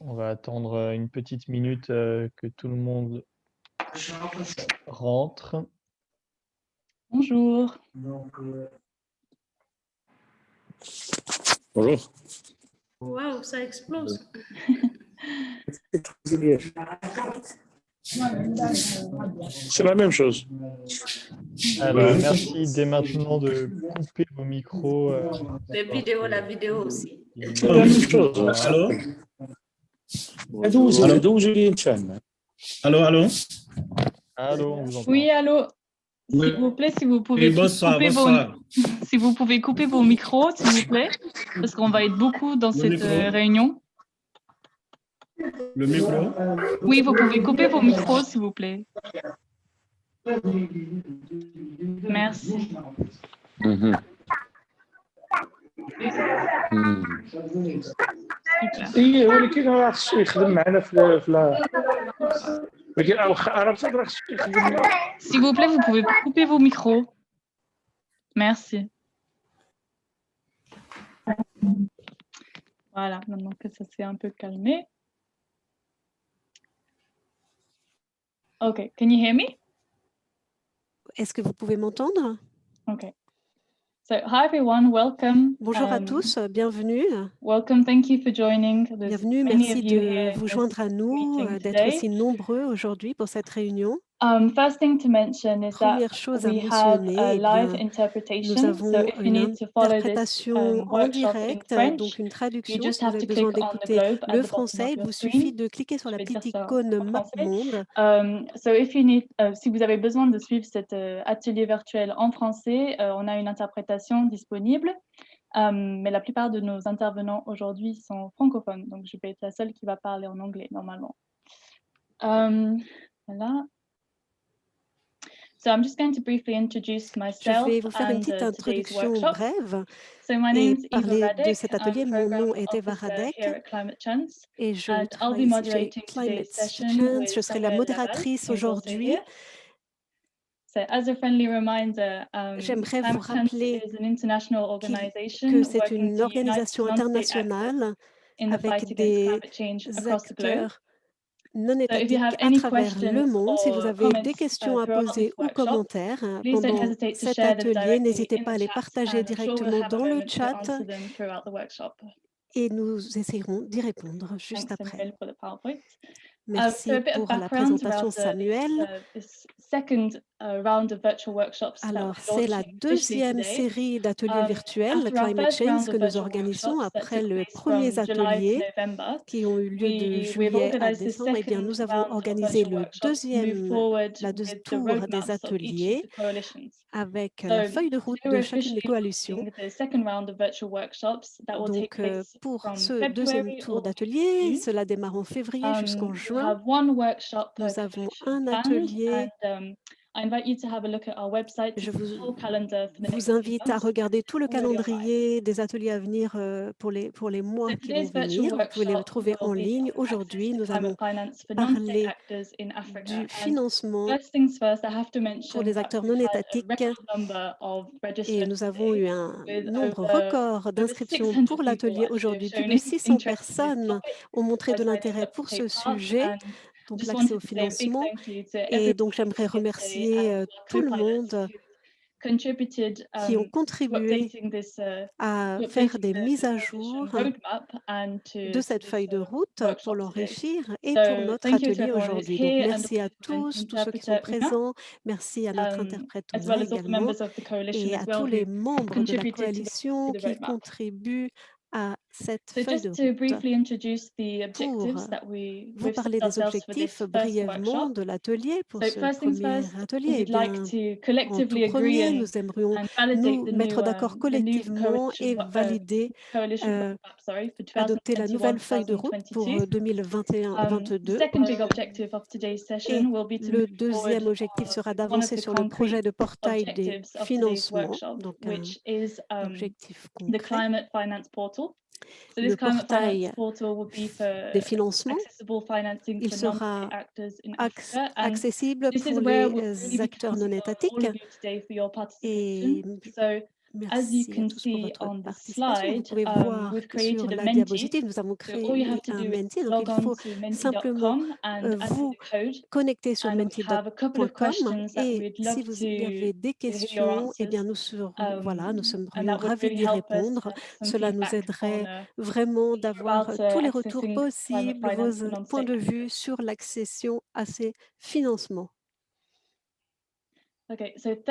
On va attendre une petite minute que tout le monde rentre. Bonjour. Bonjour. Waouh, ça explose. C'est la même chose. Alors, merci dès maintenant de couper vos micros. Les vidéos, la vidéo aussi. C'est la même chose. Allô? D'où je viens, Chan. Allô? Allô, on vous entend. Oui, allô. Oui. S'il vous plaît, si vous pouvez bonsoir, couper bonsoir. si vous pouvez couper vos micros, s'il vous plaît, parce qu'on va être beaucoup dans cette micro. réunion. Le micro? Oui, vous pouvez couper vos micros, s'il vous plaît. Merci. Super. اي ولكن راه خصو يخدم معنا ولكن راه بصح راه خصو يخدم. S'il vous plaît, vous pouvez couper vos micros. Merci. Voilà, maintenant que ça s'est un peu calmé. Okay, can you hear me? Est-ce que vous pouvez m'entendre? Okay. So, hi everyone, welcome. Bonjour à tous, bienvenue. Welcome, thank you for joining. There's Bienvenue, many merci of you de here vous in joindre à this nous, meeting d'être today. aussi nombreux aujourd'hui pour cette réunion. First thing to mention is that Première chose à we have mentionner, a eh live bien, interpretation. nous So avons if you une need to follow this interprétation en workshop in direct, French, donc une you traduction. just Si vous have avez to besoin click on the d'écouter globe at le the bottom français, of il your vous screen. suffit de cliquer sur Je la vais dire petite ça icône en map français. monde. So if you need, si vous avez besoin de suivre cet atelier virtuel en français, on a une interprétation disponible. Mais la plupart de nos intervenants aujourd'hui sont francophones, donc je vais être la seule qui va parler en anglais normalement. Voilà. So I'm just going to briefly introduce Je myself vais vous faire une and petite today's introduction workshop. brève So my et name's Eva parler de Radek. cet I'm atelier. Mon Program nom est Eva Officer Radek here at Climate Chance, et je and I'll be travaille ici chez moderating Climate today's session Chance. Je with serai la Samuel Laval, modératrice who's also aujourd'hui. here. So as a friendly reminder, J'aimerais vous Climate Chance rappeler is an international que organization c'est working une to unite organisation non-state actors internationale in the avec fight against des climate change across the globe. acteurs non So if you have étatiques à any travers le questions monde. Si vous or avez comments des questions à throughout poser this ou workshop, commentaires please don't pendant hesitate to cet share them atelier, directly n'hésitez in pas à the les chat, partager and I'm sure we'll directement have a dans le moment to chat answer them throughout the workshop. et nous essayerons d'y répondre juste Thanks, après. Samuel, for the PowerPoint. So Merci a bit of pour la background présentation, around Samuel. this second round of virtual workshops that Alors, we're c'est la launching officially deuxième today. série d'ateliers virtuels After our Climate first Change round que of nous virtual organisons workshops that après took les place premiers from July to ateliers November, qui ont eu lieu de we've juillet à organized this décembre. Eh bien, second nous avons round of organisé virtual le workshops to move deuxième forward with the tour des roadmaps of each of ateliers the coalitions. avec la So feuille de route today we're de chacune des officially coalitions. launching the second round of virtual workshops that will take Donc, place pour from ce deuxième February tour all the way to d'atelier, June. cela démarre en février jusqu'en We juin. have one workshop per Nous avons coalition un planned, atelier. and I invite you to have a look at our website to Je see the full calendar for the next vous few invite à months. regarder tout le Already online. calendrier des ateliers à venir pour les mois So qui vont today's virtual venir. Vous pouvez les workshop trouver en will be ligne. on access Aujourd'hui, to nous allons climate finance for non-state parler actors in Africa. du And financement first things first, I have to pour mention les that acteurs we've non had a étatiques record number of et registrants nous avons today, eu un with nombre over record d'inscriptions 600 pour people l'atelier actually have aujourd'hui. Plus shown de 600 interest in this personnes topic ont montré by de signing l'intérêt up to pour ce take part. sujet, And donc just l'accès wanted au to say a big financement. thank you to Et donc, everybody j'aimerais here today remercier and our tout le co-pilots monde who contributed qui ont to contribué updating this à faire des mises à jour roadmap and de cette feuille de route pour workshop today. l'enrichir et So pour notre thank you to atelier everyone who's aujourd'hui. Donc, here and merci à also tous ceux qui sont interpreter Una, présents. Merci à notre interprète as Una well as all the également members of the coalition et as à well tous who les membres de la contributed coalition to the qui roadmap. contribuent à cette So feuille de just to route. briefly introduce the Pour objectives that we've vous set parler des ourselves for objectifs this first brièvement workshop. de l'atelier pour So ce first things premier first, atelier, eh we'd like bien, to en tout collectively agree premier, nous aimerions and validate nous the mettre d'accord new collectivement et coalition valider, coalition roadmap, sorry, for adopter la nouvelle feuille de route pour 2021-2022. The 2021-2022. second big objective of today's Et session will be to le move deuxième forward objectif sera one of d'avancer the sur le projet concrete de portail des objectives of today's financements, workshop, donc un which is objectif the concret. Climate Finance Portal. So Le this Climate portail Finance Portal will be for des financements, accessible financing il for sera non-state actors in Africa. And accessible this is pour where we'll really les be acteurs non counting on all étatiques. of you today for your Et participation. So as you Merci à can tous pour see votre on the participation. Vous slide, pouvez voir we've sur created a la Menti. diapositive, nous avons So all you have créé to un do is Menti. Donc, log il on faut to simplement menti.com and enter vous the code. connecter sur And we have a couple of menti.com questions that et we'd si love vous y avez des to hear your questions, eh bien, answers. nous And serions that would ravis really d'y help us to répondre. have some Cela nous feedback on aiderait vraiment d'avoir about tous les retours accessing climate possibles, finance vos for points de non-state vue actors. sur l'accession à ces financements. Okay, so the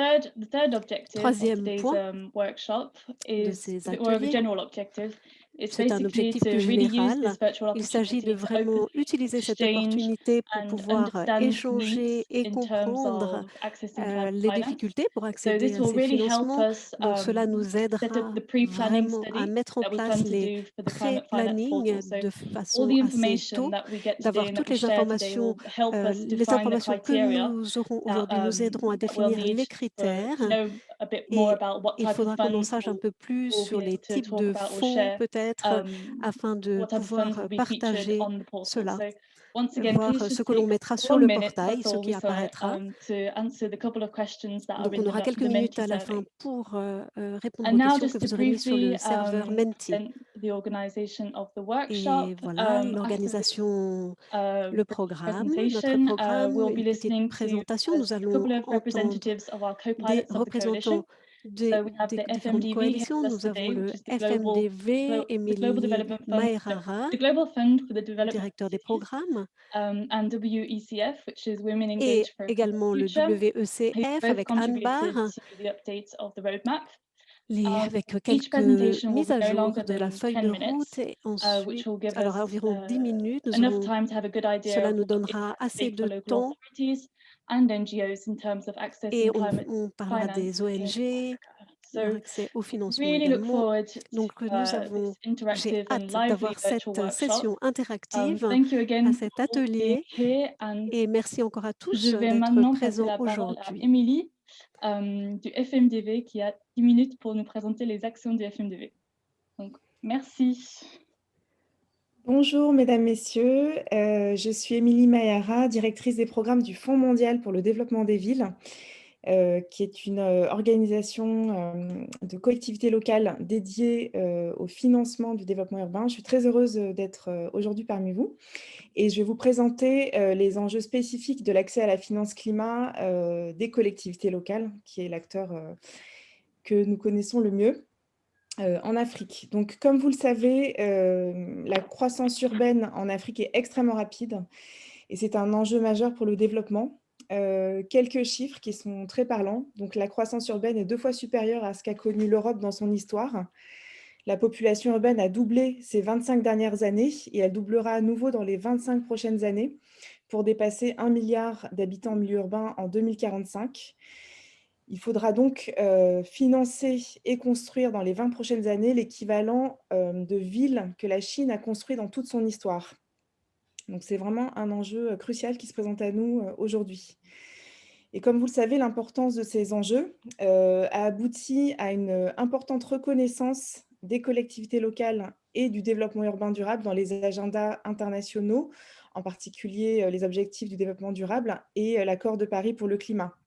third objective of Troisième today's point workshop de is, ces or a ateliers, general objective, is c'est un basically objectif to plus really use général. this virtual Il s'agit de opportunity to vraiment openly utiliser cette exchange opportunité pour and pouvoir understand échanger needs et in terms comprendre of accessing climate les finance. difficultés pour So accéder this à will ces really help financements. us Donc, cela nous set up aidera the pre-planning vraiment à study mettre en that we place plan to les do for the climate finance pré-plannings portal. So de all façon the assez information tôt, that we get today d'avoir and that toutes we les share today informations. will help us Les define the informations que criteria nous aurons that, aujourd'hui nous aideront à that we'll définir need les to critères. know a bit more Et about what il type of faudra qu'on en funds sache un peu plus we'll be sur les able to types talk de about or fonds, share, peut-être, afin de what type of funds will pouvoir be featured partager on the portal. cela, So once again, voir please ce just que l'on take mettra sur 1 le minute, portail, that's ce all qui we saw, apparaîtra. to answer the couple of questions that are Donc, on in aura quelques the minutes Menti à la fin survey. pour répondre And aux now questions que just to vous aurez mises sur le briefly serveur Menti. present the organization of the workshop. Et voilà After this l'organisation, le programme, notre presentation, programme, we'll be une petite listening to présentation. Nous a allons couple of entendre representatives of our des co-pilots of the coalition. représentants des So we have the différentes FMDV here coalitions. with us Nous avons today, le which is the global FMDV, Émilie development fund, Maerara, the global fund for the development directeur des of cities, programmes, and WECF, which is Women et Engaged for a Cleaner également le Future, who WECF both avec Anne contributed Barr, to the updates of the roadmap. avec Each quelques presentation will mises be à no jour longer de la than feuille 10 de minutes, route. Et which ensuite, will give alors us environ 10 minutes, nous enough aurons time to have a good idea cela of nous what is donnera assez happening for de local temps authorities and NGOs in terms of et accessing climate on parlera finance des in ONG, leur So accès au financement really look également. forward to Donc, this j'ai interactive and hâte lively d'avoir cette virtual workshop. session interactive, Thank you à again cet for all being atelier, here, and et merci encore à je tous vais d'être maintenant passer présents la parole à aujourd'hui. Émilie du FMDV qui a 10 minutes pour nous présenter les actions du FMDV. Donc, merci. Bonjour mesdames, messieurs, je suis Émilie Maerara, directrice des programmes du Fonds mondial pour le développement des villes, qui est une organisation de collectivités locales dédiée au financement du développement urbain. Je suis très heureuse d'être aujourd'hui parmi vous et je vais vous présenter les enjeux spécifiques de l'accès à la finance climat des collectivités locales, qui est l'acteur que nous connaissons le mieux. En Afrique. Donc, comme vous le savez, la croissance urbaine en Afrique est extrêmement rapide et c'est un enjeu majeur pour le développement. Quelques chiffres qui sont très parlants. Donc, la croissance urbaine est 2 fois supérieure à ce qu'a connu l'Europe dans son histoire. La population urbaine a doublé ces 25 dernières années et elle doublera à nouveau dans les 25 prochaines années pour dépasser 1 milliard d'habitants en milieu urbain en 2045. Il faudra donc financer et construire dans les 20 prochaines années l'équivalent de villes que la Chine a construit dans toute son histoire. Donc c'est vraiment un enjeu crucial qui se présente à nous aujourd'hui. Et comme vous le savez, l'importance de ces enjeux a abouti à une importante reconnaissance des collectivités locales et du développement urbain durable dans les agendas internationaux, en particulier les objectifs du développement durable et l'accord de Paris pour le climat.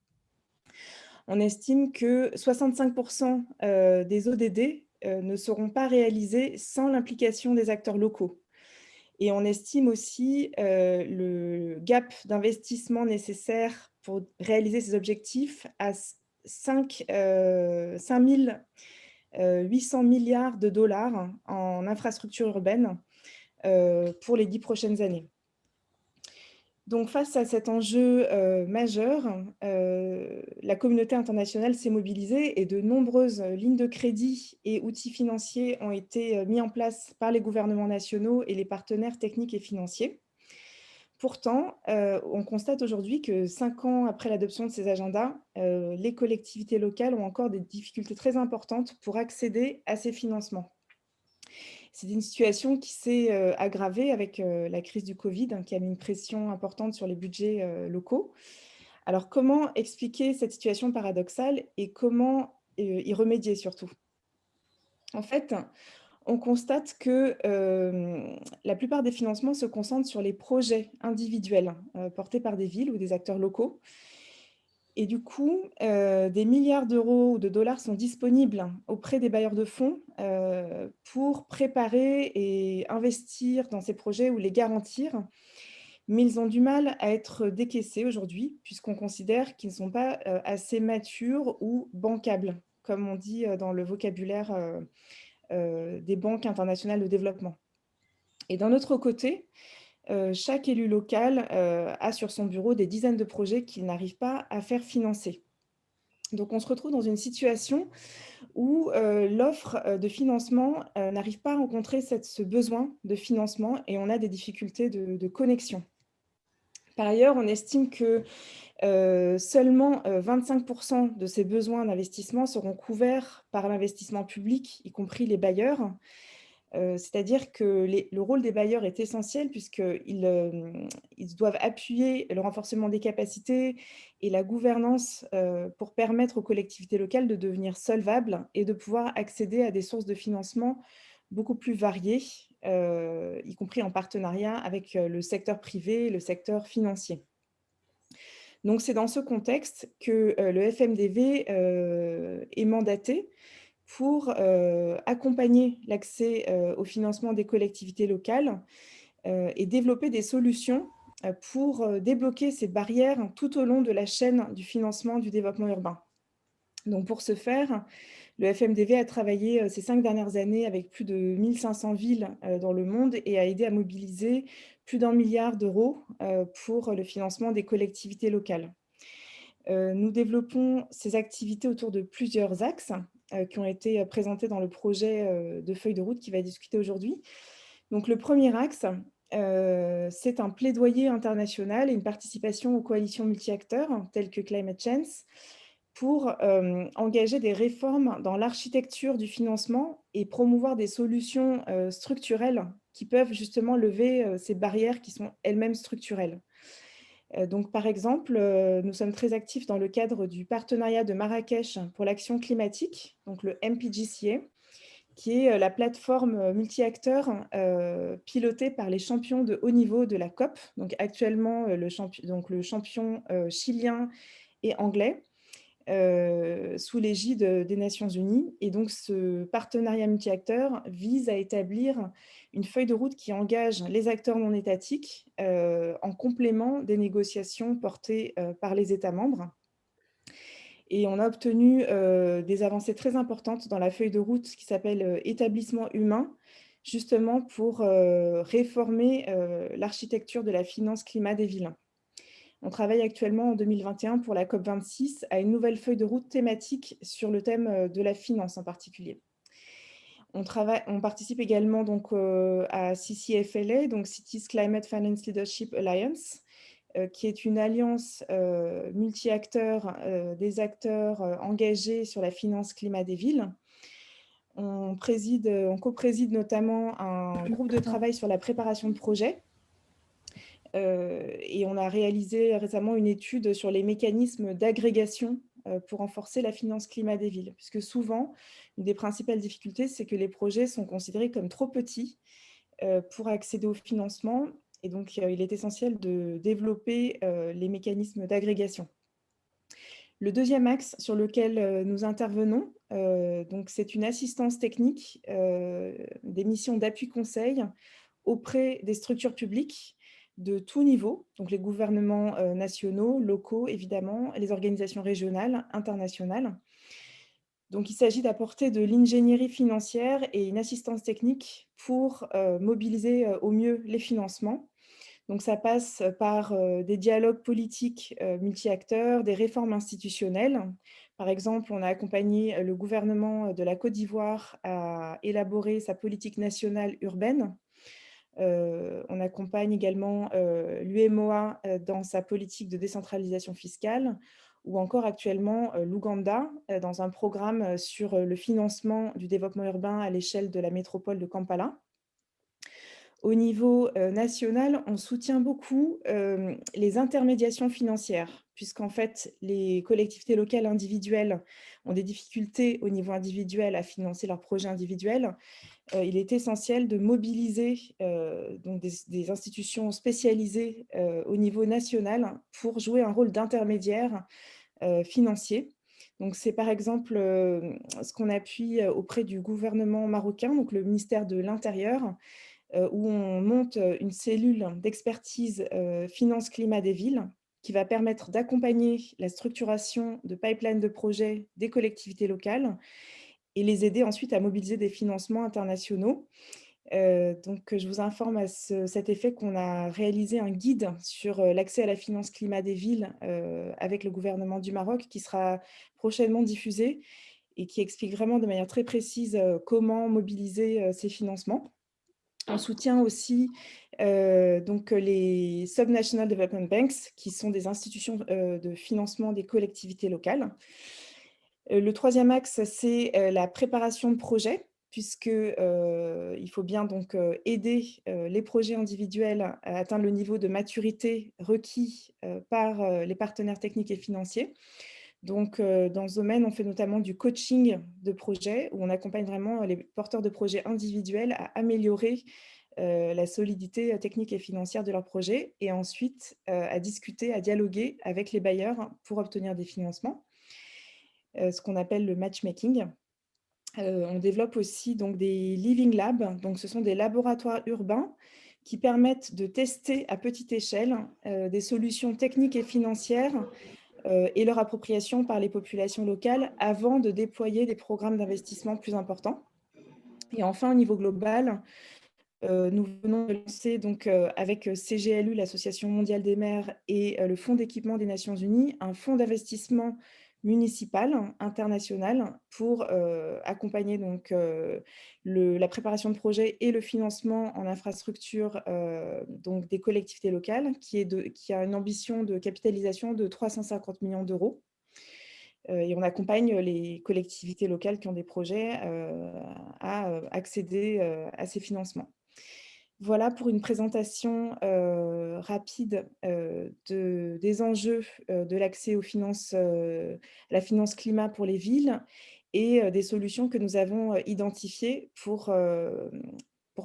On estime que 65% des ODD ne seront pas réalisés sans l'implication des acteurs locaux. Et on estime aussi le gap d'investissement nécessaire pour réaliser ces objectifs à 5 800 milliards de dollars en infrastructures urbaines pour les 10 prochaines années. Donc, face à cet enjeu majeur, la communauté internationale s'est mobilisée et de nombreuses lignes de crédit et outils financiers ont été mis en place par les gouvernements nationaux et les partenaires techniques et financiers. Pourtant, on constate aujourd'hui que 5 ans après l'adoption de ces agendas, les collectivités locales ont encore des difficultés très importantes pour accéder à ces financements. C'est une situation qui s'est aggravée avec la crise du Covid, qui a mis une pression importante sur les budgets locaux. Alors, comment expliquer cette situation paradoxale et comment y remédier surtout? En fait, on constate que la plupart des financements se concentrent sur les projets individuels portés par des villes ou des acteurs locaux. Et du coup, des milliards d'euros ou de dollars sont disponibles auprès des bailleurs de fonds pour préparer et investir dans ces projets ou les garantir. Mais ils ont du mal à être décaissés aujourd'hui, puisqu'on considère qu'ils ne sont pas assez matures ou bancables, comme on dit dans le vocabulaire des banques internationales de développement. Et d'un autre côté, chaque élu local a sur son bureau des dizaines de projets qu'il n'arrive pas à faire financer. Donc, on se retrouve dans une situation où l'offre de financement n'arrive pas à rencontrer ce besoin de financement et on a des difficultés de connexion. Par ailleurs, on estime que seulement 25% de ces besoins d'investissement seront couverts par l'investissement public, y compris les bailleurs. C'est-à-dire que le rôle des bailleurs est essentiel puisqu'ils doivent appuyer le renforcement des capacités et la gouvernance pour permettre aux collectivités locales de devenir solvables et de pouvoir accéder à des sources de financement beaucoup plus variées, y compris en partenariat avec le secteur privé et le secteur financier. Donc, c'est dans ce contexte que le FMDV est mandaté pour accompagner l'accès au financement des collectivités locales et développer des solutions pour débloquer ces barrières tout au long de la chaîne du financement du développement urbain. Donc, pour ce faire, le FMDV a travaillé ces 5 dernières années avec plus de 1500 villes dans le monde et a aidé à mobiliser plus d'1 milliard d'euros pour le financement des collectivités locales. Nous développons ces activités autour de plusieurs axes qui ont été présentés dans le projet de feuille de route qui va discuter aujourd'hui. Donc, le premier axe, c'est un plaidoyer international et une participation aux coalitions multi-acteurs telles que Climate Change pour engager des réformes dans l'architecture du financement et promouvoir des solutions structurelles qui peuvent justement lever ces barrières qui sont elles-mêmes structurelles. Donc, par exemple, nous sommes très actifs dans le cadre du partenariat de Marrakech pour l'action climatique, donc le MPGCA, qui est la plateforme multi-acteurs pilotée par les champions de haut niveau de la COP, donc actuellement le champion chilien et anglais, sous l'égide des Nations Unies. Et donc, ce partenariat multi-acteurs vise à établir une feuille de route qui engage les acteurs non étatiques en complément des négociations portées par les États membres. Et on a obtenu des avancées très importantes dans la feuille de route qui s'appelle « Établissement humain », justement pour réformer l'architecture de la finance climat des villes. On travaille actuellement en 2021 pour la COP26 à une nouvelle feuille de route thématique sur le thème de la finance en particulier. On participe également donc, à CCFLA, donc Cities Climate Finance Leadership Alliance, qui est une alliance multi-acteurs, des acteurs engagés sur la finance climat des villes. On co-préside notamment un groupe de travail sur la préparation de projets. Et on a réalisé récemment une étude sur les mécanismes d'agrégation pour renforcer la finance climat des villes, puisque souvent, une des principales difficultés, c'est que les projets sont considérés comme trop petits pour accéder au financement, et donc il est essentiel de développer les mécanismes d'agrégation. Le deuxième axe sur lequel nous intervenons, c'est une assistance technique, des missions d'appui conseil auprès des structures publiques de tout niveau, donc les gouvernements nationaux, locaux évidemment, les organisations régionales, internationales. Donc il s'agit d'apporter de l'ingénierie financière et une assistance technique pour mobiliser au mieux les financements. Donc ça passe par des dialogues politiques multi-acteurs, des réformes institutionnelles. Par exemple, on a accompagné le gouvernement de la Côte d'Ivoire à élaborer sa politique nationale urbaine. On accompagne également l'UMOA dans sa politique de décentralisation fiscale, ou encore actuellement l'Ouganda dans un programme sur le financement du développement urbain à l'échelle de la métropole de Kampala. Au niveau national, on soutient beaucoup les intermédiations financières, puisqu'en fait, les collectivités locales individuelles ont des difficultés au niveau individuel à financer leurs projets individuels. Il est essentiel de mobiliser donc des institutions spécialisées au niveau national pour jouer un rôle d'intermédiaire financiers. Donc, c'est par exemple ce qu'on appuie auprès du gouvernement marocain, donc le ministère de l'Intérieur, où on monte une cellule d'expertise finance-climat des villes qui va permettre d'accompagner la structuration de pipelines de projets des collectivités locales et les aider ensuite à mobiliser des financements internationaux. Donc, je vous informe à cet effet qu'on a réalisé un guide sur l'accès à la finance climat des villes avec le gouvernement du Maroc qui sera prochainement diffusé et qui explique vraiment de manière très précise comment mobiliser ces financements. On soutient aussi donc, les Subnational Development Banks, qui sont des institutions de financement des collectivités locales. Le troisième axe, c'est la préparation de projets, puisqu'il faut bien donc aider les projets individuels à atteindre le niveau de maturité requis par les partenaires techniques et financiers. Donc, dans ce domaine, on fait notamment du coaching de projets, où on accompagne vraiment les porteurs de projets individuels à améliorer la solidité technique et financière de leur projet, et ensuite à discuter, à dialoguer avec les bailleurs pour obtenir des financements, ce qu'on appelle le matchmaking. On développe aussi donc, des living labs, donc ce sont des laboratoires urbains qui permettent de tester à petite échelle des solutions techniques et financières et leur appropriation par les populations locales avant de déployer des programmes d'investissement plus importants. Et enfin, au niveau global, nous venons de lancer donc, avec CGLU, l'Association mondiale des maires, et le Fonds d'équipement des Nations Unies, un fonds d'investissement municipal, international, pour accompagner donc, la préparation de projets et le financement en infrastructure donc des collectivités locales, qui a une ambition de capitalisation de 350 millions d'euros. Et on accompagne les collectivités locales qui ont des projets à accéder à ces financements. Voilà pour une présentation rapide des enjeux de l'accès aux finances, la finance climat pour les villes et des solutions que nous avons identifiées pour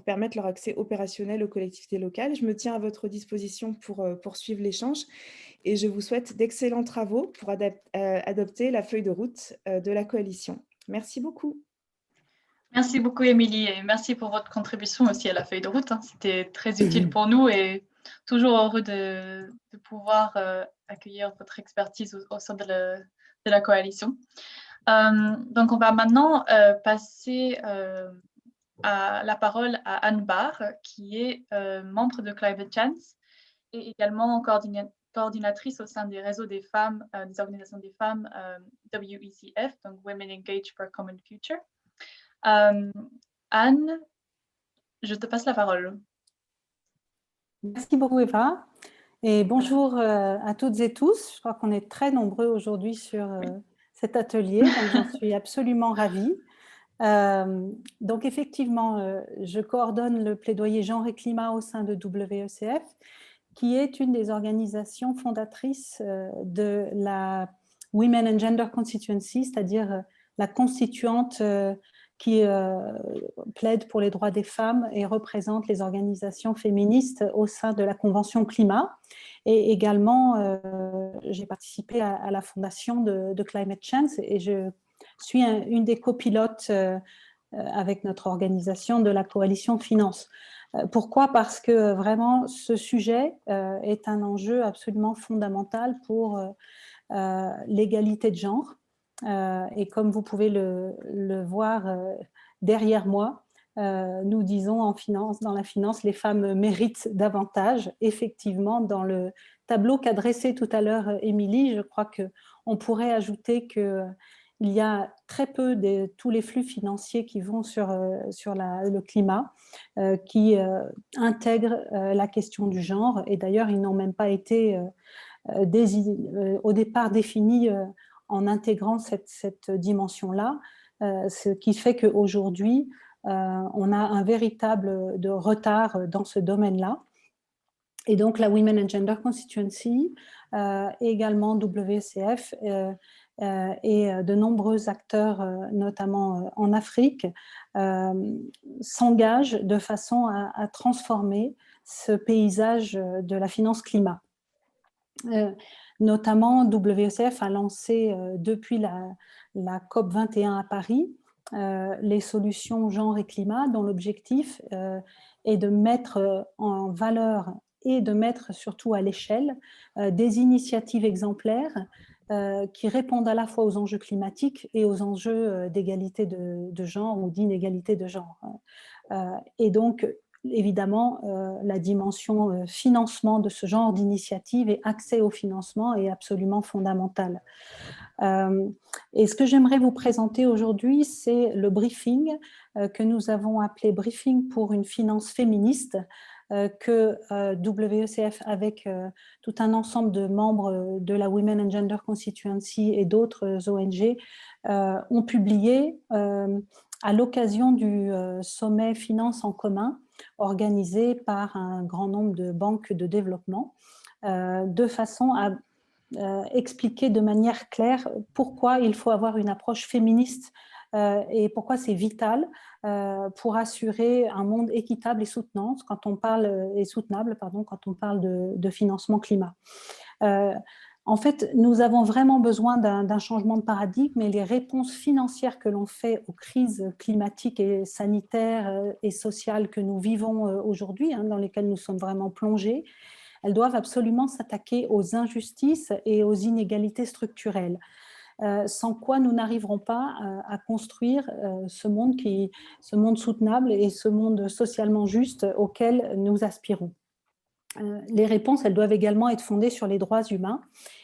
permettre leur accès opérationnel aux collectivités locales. Je me tiens à votre disposition pour poursuivre l'échange et je vous souhaite d'excellents travaux pour adopter la feuille de route de la coalition. Merci beaucoup. Merci beaucoup, Émilie, et merci pour votre contribution aussi à la feuille de route. C'était très utile pour nous et toujours heureux de pouvoir accueillir votre expertise au sein de la coalition. Donc, on va maintenant passer la parole à Anne Barr, qui est membre de Climate Chance et également coordinatrice au sein des réseaux des femmes, des organisations des femmes WECF, donc Women Engaged for a Common Future. Anne, je te passe la parole. Merci beaucoup, Eva. Et bonjour à toutes et tous. Je crois qu'on est très nombreux aujourd'hui sur cet atelier, donc j'en suis absolument ravie. Donc effectivement, je coordonne le plaidoyer genre et climat au sein de WECF, qui est une des organisations fondatrices de la Women and Gender Constituency, c'est-à-dire la constituante qui plaide pour les droits des femmes et représente les organisations féministes au sein de la Convention climat. Et également, j'ai participé à la fondation de Climate Chance et je suis une des copilotes avec notre organisation de la coalition Finance. Pourquoi ? Parce que vraiment, ce sujet est un enjeu absolument fondamental pour l'égalité de genre. Et comme vous pouvez le voir derrière moi, nous disons en finance, dans la finance, les femmes méritent davantage. Effectivement, dans le tableau qu'a dressé tout à l'heure Émilie, je crois qu'on pourrait ajouter qu'il y a très peu de tous les flux financiers qui vont sur le climat, qui intègrent la question du genre. Et d'ailleurs, ils n'ont même pas été au départ définis en intégrant cette dimension-là, ce qui fait qu'aujourd'hui, on a un véritable retard dans ce domaine-là. Et donc, la Women and Gender Constituency, également WCF et de nombreux acteurs, notamment en Afrique, s'engagent de façon à transformer ce paysage de la finance climat. Notamment, WECF a lancé depuis la COP 21 à Paris les solutions genre et climat, dont l'objectif est de mettre en valeur et de mettre surtout à l'échelle des initiatives exemplaires qui répondent à la fois aux enjeux climatiques et aux enjeux d'égalité de genre ou d'inégalité de genre. Et donc, évidemment, la dimension financement de ce genre d'initiative et accès au financement est absolument fondamentale. Et ce que j'aimerais vous présenter aujourd'hui, c'est le briefing que nous avons appelé « Briefing pour une finance féministe », que WECF, avec tout un ensemble de membres de la Women and Gender Constituency et d'autres ONG, ont publié à l'occasion du sommet Finance en commun, organisé par un grand nombre de banques de développement, de façon à expliquer de manière claire pourquoi il faut avoir une approche féministe et pourquoi c'est vital pour assurer un monde équitable et soutenant quand on parle, quand on parle de financement climat. En fait, nous avons vraiment besoin d'un changement de paradigme et les réponses financières que l'on fait aux crises climatiques et sanitaires et sociales que nous vivons aujourd'hui, dans lesquelles nous sommes vraiment plongés, elles doivent absolument s'attaquer aux injustices et aux inégalités structurelles, sans quoi nous n'arriverons pas à construire ce monde soutenable et ce monde socialement juste auquel nous aspirons. Les réponses, elles doivent également être fondées sur les droits humains,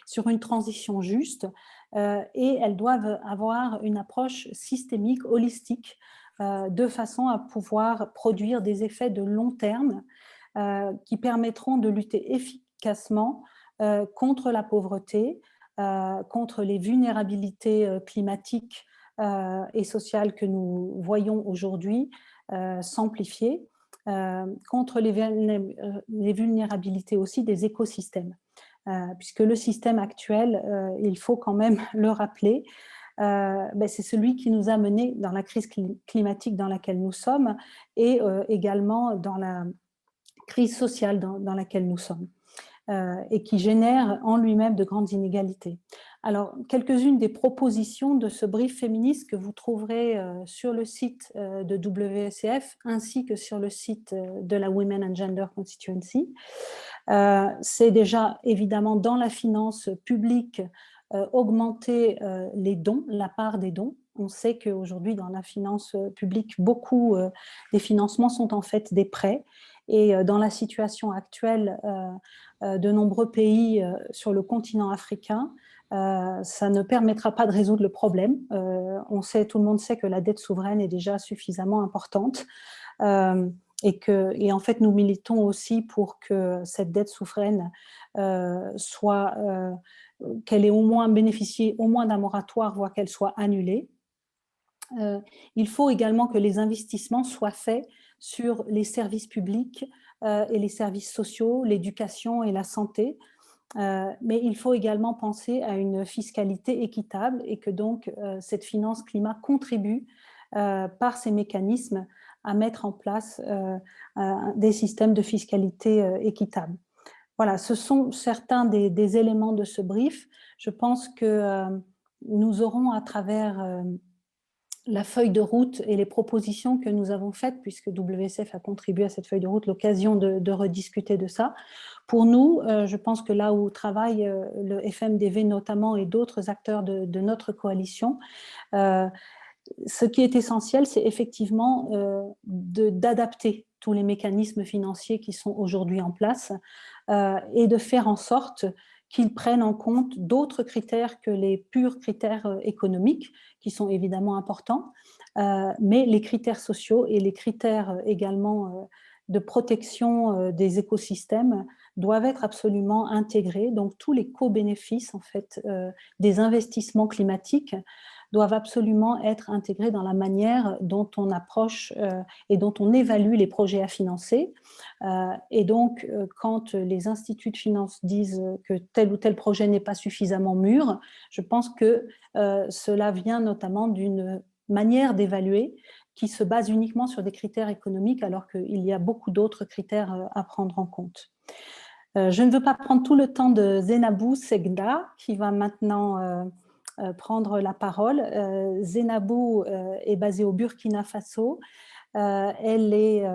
sur une transition juste, et elles doivent avoir une approche systémique, holistique, de façon à pouvoir produire des effets de long terme qui permettront de lutter efficacement contre la pauvreté, contre les vulnérabilités climatiques et sociales que nous voyons aujourd'hui s'amplifier, contre les vulnérabilités aussi des écosystèmes. Puisque le système actuel, il faut quand même le rappeler, c'est celui qui nous a menés dans la crise climatique dans laquelle nous sommes et également dans la crise sociale dans laquelle nous sommes et qui génère en lui-même de grandes inégalités. Alors, quelques-unes des propositions de ce brief féministe que vous trouverez sur le site de WECF ainsi que sur le site de la Women and Gender Constituency. C'est déjà évidemment dans la finance publique augmenter les dons, la part des dons. On sait qu'aujourd'hui dans la finance publique, beaucoup des financements sont en fait des prêts. Et dans la situation actuelle de nombreux pays sur le continent africain, ça ne permettra pas de résoudre le problème. Tout le monde sait que la dette souveraine est déjà suffisamment importante et en fait nous militons aussi pour que cette dette souveraine qu'elle ait au moins bénéficié au moins d'un moratoire, voire qu'elle soit annulée. Il faut également que les investissements soient faits sur les services publics et les services sociaux, l'éducation et la santé. Mais il faut également penser à une fiscalité équitable et que donc cette finance climat contribue par ces mécanismes à mettre en place des systèmes de fiscalité équitable. Voilà, ce sont certains des éléments de ce brief. Je pense que nous aurons à travers la feuille de route et les propositions que nous avons faites, puisque WECF a contribué à cette feuille de route, l'occasion de rediscuter de ça. Pour nous, je pense que là où travaille le FMDV notamment et d'autres acteurs de notre coalition, ce qui est essentiel, c'est effectivement d'adapter tous les mécanismes financiers qui sont aujourd'hui en place et de faire en sorte qu'ils prennent en compte d'autres critères que les purs critères économiques, qui sont évidemment importants, mais les critères sociaux et les critères également de protection des écosystèmes doivent être absolument intégrés. Donc tous les co-bénéfices en fait, des investissements climatiques doivent absolument être intégrés dans la manière dont on approche et dont on évalue les projets à financer. Et donc, quand les instituts de finance disent que tel ou tel projet n'est pas suffisamment mûr, je pense que cela vient notamment d'une manière d'évaluer qui se base uniquement sur des critères économiques alors qu'il y a beaucoup d'autres critères à prendre en compte. Je ne veux pas prendre tout le temps de Zainabou Segda, qui va maintenant prendre la parole. Zainabou est basée au Burkina Faso. Elle est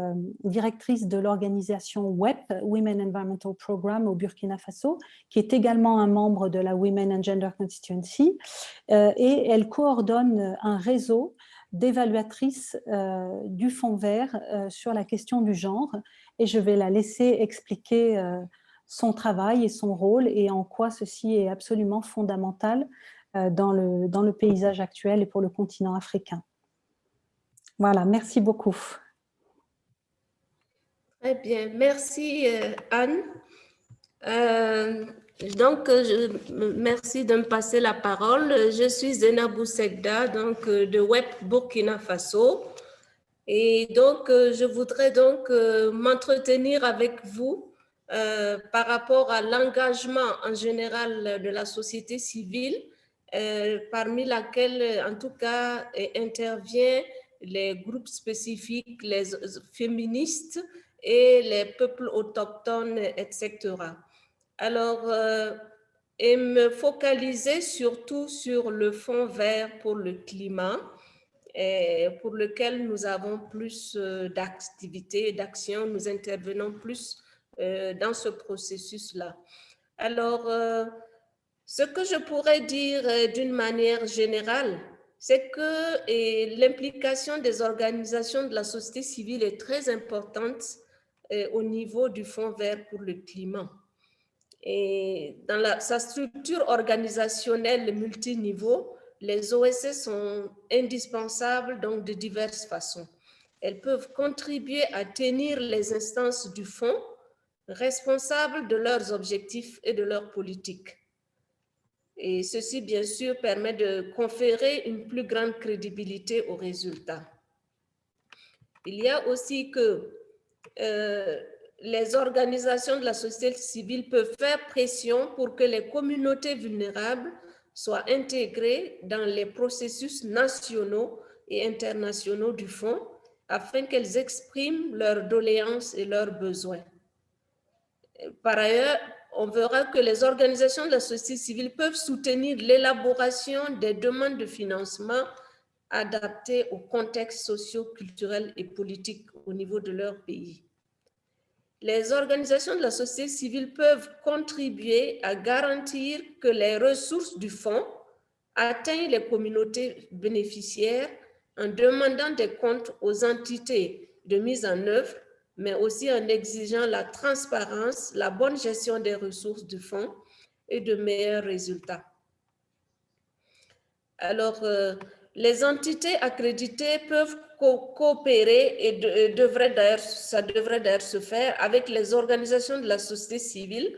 directrice de l'organisation WEP, Women Environmental Programme au Burkina Faso, qui est également un membre de la Women and Gender Constituency, et elle coordonne un réseau d'évaluatrices du Fonds vert sur la question du genre, et je vais la laisser expliquer son travail et son rôle et en quoi ceci est absolument fondamental dans le paysage actuel et pour le continent africain. Voilà, merci beaucoup. Très bien, merci Anne. Merci de me passer la parole. Je suis Zainabou Segda, donc de WEP Burkina Faso. Et donc, je voudrais donc m'entretenir avec vous par rapport à l'engagement en général de la société civile, parmi laquelle, en tout cas, intervient les groupes spécifiques, les féministes et les peuples autochtones, etc. Alors, et me focaliser surtout sur le Fonds vert pour le climat, pour lequel nous avons plus d'activités et d'actions, nous intervenons plus dans ce processus-là. Alors, ce que je pourrais dire d'une manière générale, c'est que l'implication des organisations de la société civile est très importante au niveau du Fonds vert pour le climat. Et dans sa structure organisationnelle multiniveau, les OSC sont indispensables donc de diverses façons. Elles peuvent contribuer à tenir les instances du Fonds responsables de leurs objectifs et de leurs politiques. Et ceci, bien sûr, permet de conférer une plus grande crédibilité aux résultats. Il y a aussi que les organisations de la société civile peuvent faire pression pour que les communautés vulnérables soient intégrées dans les processus nationaux et internationaux du Fonds afin qu'elles expriment leurs doléances et leurs besoins. Par ailleurs, on verra que les organisations de la société civile peuvent soutenir l'élaboration des demandes de financement adaptées au contexte socio-culturel et politique au niveau de leur pays. Les organisations de la société civile peuvent contribuer à garantir que les ressources du Fonds atteignent les communautés bénéficiaires en demandant des comptes aux entités de mise en œuvre, mais aussi en exigeant la transparence, la bonne gestion des ressources du Fonds et de meilleurs résultats. Alors, les entités accréditées peuvent coopérer et ça devrait d'ailleurs se faire avec les organisations de la société civile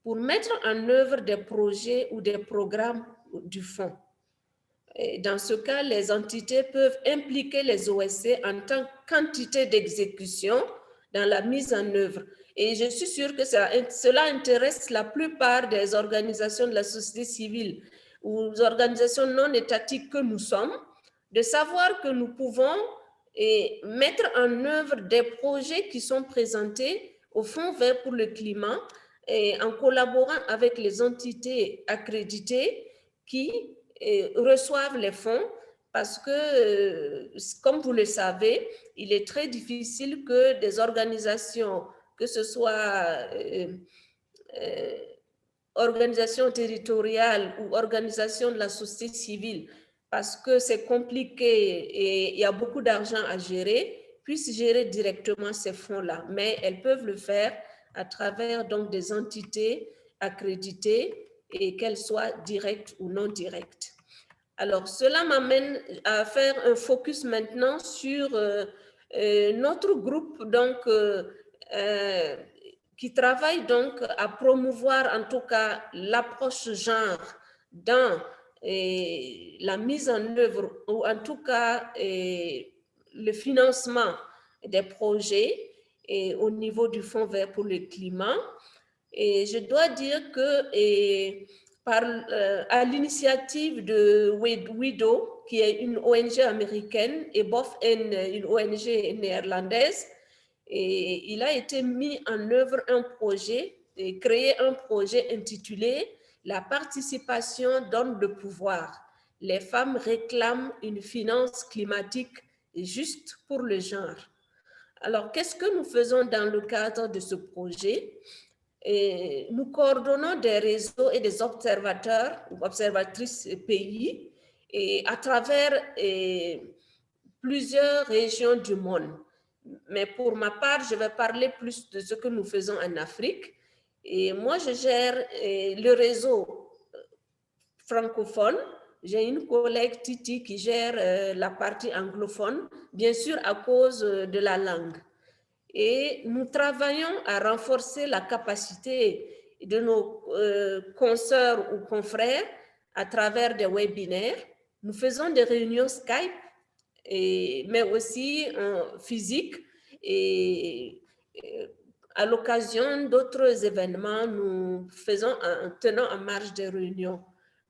pour mettre en œuvre des projets ou des programmes du Fonds. Et dans ce cas, les entités peuvent impliquer les OSC en tant qu'entité d'exécution dans la mise en œuvre. Et je suis sûre que cela intéresse la plupart des organisations de la société civile ou des organisations non étatiques que nous sommes, de savoir que nous pouvons mettre en œuvre des projets qui sont présentés au Fonds vert pour le climat et en collaborant avec les entités accréditées qui reçoivent les fonds parce que, comme vous le savez, il est très difficile que des organisations, que ce soit organisations territoriales ou organisations de la société civile, parce que c'est compliqué et il y a beaucoup d'argent à gérer, puissent gérer directement ces fonds-là. Mais elles peuvent le faire à travers donc des entités accréditées et qu'elles soient directes ou non directes. Alors, cela m'amène à faire un focus maintenant sur notre groupe donc, qui travaille donc à promouvoir en tout cas l'approche genre dans la mise en œuvre ou en tout cas le financement des projets au niveau du Fonds vert pour le climat. Et je dois dire que à l'initiative de WIDO, qui est une ONG américaine, et BOFN, une ONG néerlandaise, et il a été mis en œuvre un projet créé un projet intitulé « La participation donne le pouvoir. Les femmes réclament une finance climatique juste pour le genre ». Alors, qu'est-ce que nous faisons dans le cadre de ce projet? Et nous coordonnons des réseaux et des observateurs ou observatrices pays et à travers plusieurs régions du monde. Mais pour ma part, je vais parler plus de ce que nous faisons en Afrique. Et moi, je gère le réseau francophone. J'ai une collègue, Titi, qui gère la partie anglophone, bien sûr à cause de la langue. Et nous travaillons à renforcer la capacité de nos consoeurs ou confrères à travers des webinaires. Nous faisons des réunions Skype, mais aussi physique. Et à l'occasion d'autres événements, nous tenons en marge des réunions.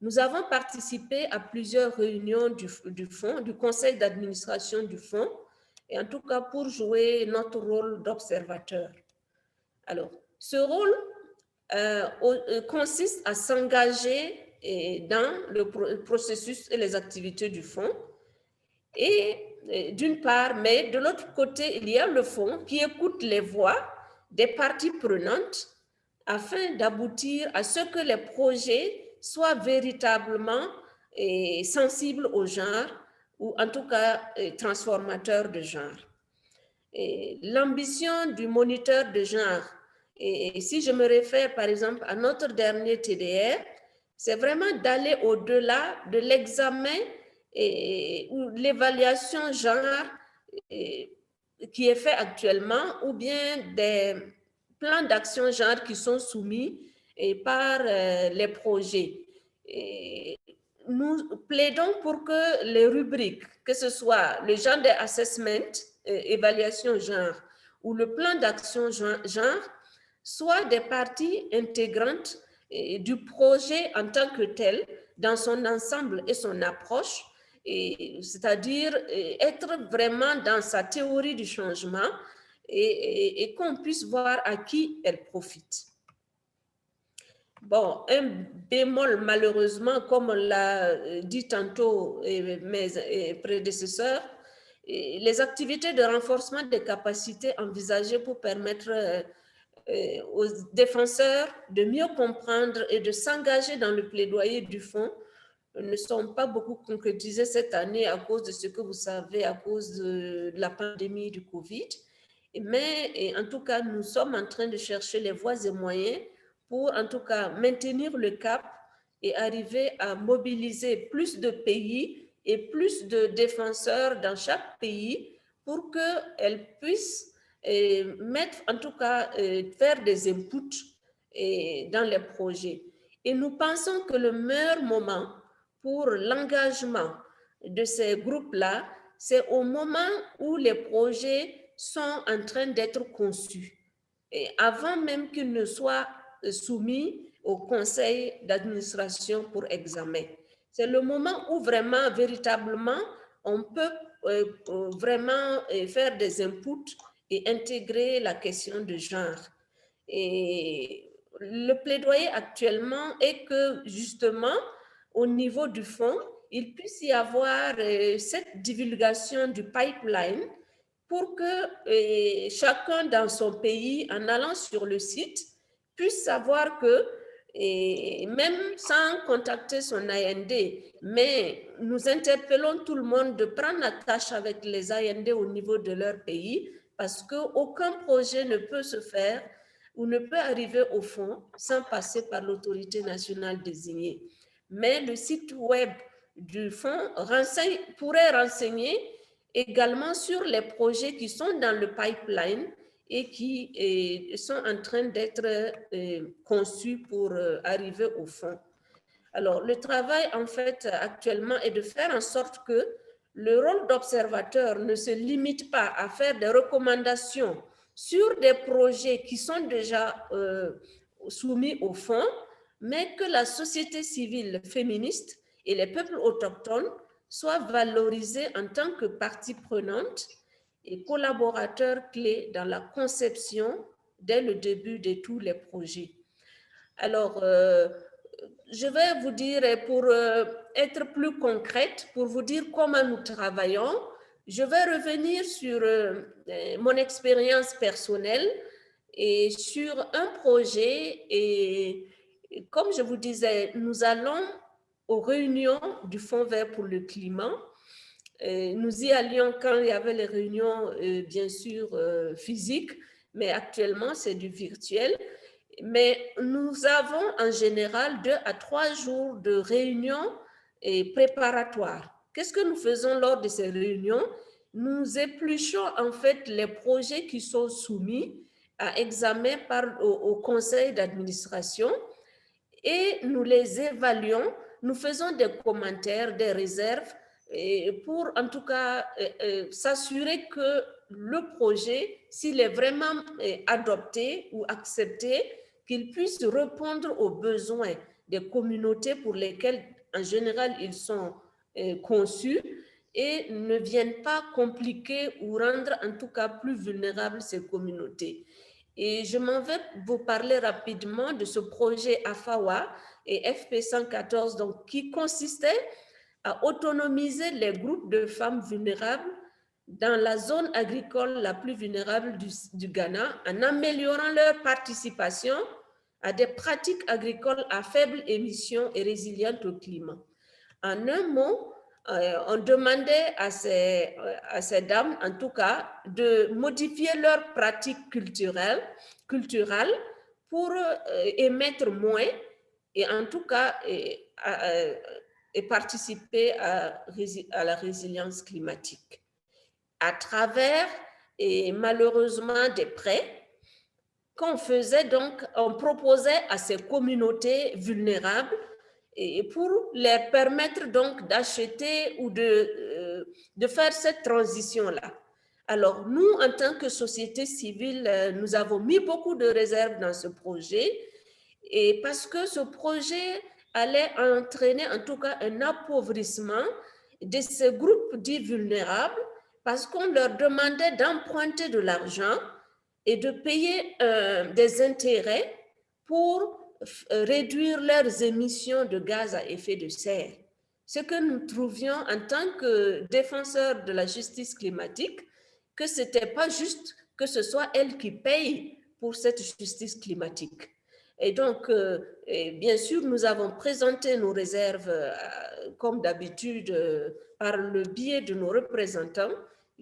Nous avons participé à plusieurs réunions du fonds, du conseil d'administration du fonds, et en tout cas pour jouer notre rôle d'observateur. Alors, ce rôle consiste à s'engager dans le processus et les activités du fonds, et d'une part, mais de l'autre côté, il y a le fonds qui écoute les voix des parties prenantes afin d'aboutir à ce que les projets soient véritablement sensibles au genre, ou en tout cas transformateurs de genre. L'ambition du moniteur de genre, et si je me réfère par exemple à notre dernier TDR, c'est vraiment d'aller au-delà de l'examen ou l'évaluation genre qui est fait actuellement, ou bien des plans d'action genre qui sont soumis par les projets. Nous plaidons pour que les rubriques, que ce soit le gender assessment, évaluation genre, ou le plan d'action genre, soient des parties intégrantes du projet en tant que tel, dans son ensemble et son approche, c'est-à-dire être vraiment dans sa théorie du changement et qu'on puisse voir à qui elle profite. Bon, un bémol malheureusement, comme l'a dit tantôt mes prédécesseurs, les activités de renforcement des capacités envisagées pour permettre aux défenseurs de mieux comprendre et de s'engager dans le plaidoyer du fonds ne sont pas beaucoup concrétisées cette année à cause de ce que vous savez, à cause de la pandémie du Covid. Mais en tout cas, nous sommes en train de chercher les voies et moyens pour en tout cas maintenir le cap et arriver à mobiliser plus de pays et plus de défenseurs dans chaque pays pour qu'elles puissent mettre, en tout cas, faire des inputs dans les projets. Et nous pensons que le meilleur moment pour l'engagement de ces groupes-là, c'est au moment où les projets sont en train d'être conçus, et avant même qu'ils ne soient soumis au conseil d'administration pour examen. C'est le moment où vraiment, véritablement, on peut vraiment faire des inputs et intégrer la question de genre. Et le plaidoyer actuellement est que, justement, au niveau du fonds, il puisse y avoir cette divulgation du pipeline pour que chacun dans son pays, en allant sur le site, puisse savoir que, même sans contacter son AND, mais nous interpellons tout le monde de prendre la tâche avec les AND au niveau de leur pays, parce qu'aucun projet ne peut se faire ou ne peut arriver au fond sans passer par l'autorité nationale désignée. Mais le site web du fonds pourrait renseigner également sur les projets qui sont dans le pipeline et qui sont en train d'être conçus pour arriver au fond. Alors, le travail, en fait, actuellement, est de faire en sorte que le rôle d'observateur ne se limite pas à faire des recommandations sur des projets qui sont déjà soumis au fonds, mais que la société civile féministe et les peuples autochtones soient valorisés en tant que partie prenante et collaborateurs clés dans la conception dès le début de tous les projets. Alors, je vais vous dire, pour être plus concrète, pour vous dire comment nous travaillons, je vais revenir sur mon expérience personnelle et sur un projet. Et comme je vous disais, nous allons aux réunions du Fonds vert pour le climat. Nous y allions quand il y avait les réunions, bien sûr, physiques, mais actuellement, c'est du virtuel. Mais nous avons en général 2 à 3 jours de réunions préparatoires. Qu'est-ce que nous faisons lors de ces réunions? Nous épluchons en fait les projets qui sont soumis à examen au conseil d'administration et nous les évaluons. Nous faisons des commentaires, des réserves pour en tout cas s'assurer que le projet, s'il est vraiment adopté ou accepté, qu'il puisse répondre aux besoins des communautés pour lesquelles, en général, ils sont conçus et ne viennent pas compliquer ou rendre, en tout cas, plus vulnérables ces communautés. Et je m'en vais vous parler rapidement de ce projet AFAWA et FP114, donc, qui consistait à autonomiser les groupes de femmes vulnérables dans la zone agricole la plus vulnérable du Ghana en améliorant leur participation à des pratiques agricoles à faible émission et résilientes au climat. En un mot, on demandait à ces dames, en tout cas, de modifier leurs pratiques culturelles pour émettre moins et en tout cas et participer à la résilience climatique à travers, et malheureusement, des prêts qu'on faisait donc, on proposait à ces communautés vulnérables et pour leur permettre donc d'acheter ou de faire cette transition-là. Alors, nous, en tant que société civile, nous avons mis beaucoup de réserves dans ce projet et parce que ce projet allait entraîner en tout cas un appauvrissement de ces groupes dits vulnérables parce qu'on leur demandait d'emprunter de l'argent et de payer des intérêts pour réduire leurs émissions de gaz à effet de serre. Ce que nous trouvions en tant que défenseurs de la justice climatique, que ce n'était pas juste que ce soit elles qui payent pour cette justice climatique. Et donc, bien sûr, nous avons présenté nos réserves, comme d'habitude, par le biais de nos représentants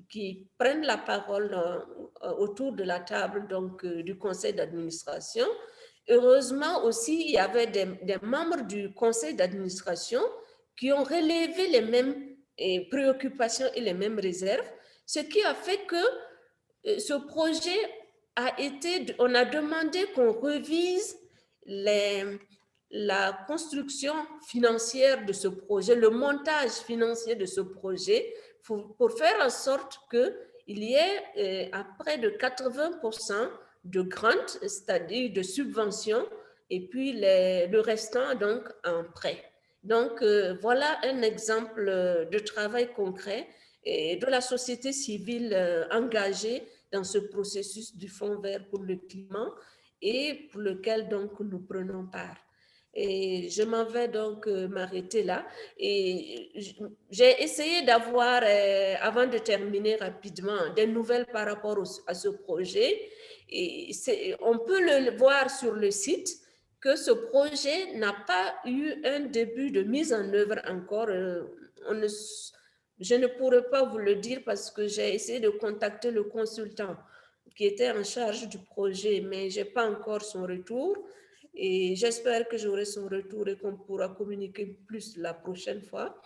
qui prennent la parole autour de la table donc, du conseil d'administration. Heureusement aussi, il y avait des membres du conseil d'administration qui ont relevé les mêmes préoccupations et les mêmes réserves, ce qui a fait que ce projet on a demandé qu'on revise la construction financière de ce projet, le montage financier de ce projet pour faire en sorte qu'il y ait à près de 80% de grants, c'est-à-dire de subventions, et puis le restant donc en prêt. Donc voilà un exemple de travail concret et de la société civile engagée dans ce processus du Fonds vert pour le climat et pour lequel donc nous prenons part. Et je m'en vais donc m'arrêter là. Et j'ai essayé d'avoir, avant de terminer rapidement, des nouvelles par rapport à ce projet. Et on peut le voir sur le site que ce projet n'a pas eu un début de mise en œuvre encore. Je ne pourrais pas vous le dire parce que j'ai essayé de contacter le consultant qui était en charge du projet, mais je n'ai pas encore son retour. Et j'espère que j'aurai son retour et qu'on pourra communiquer plus la prochaine fois.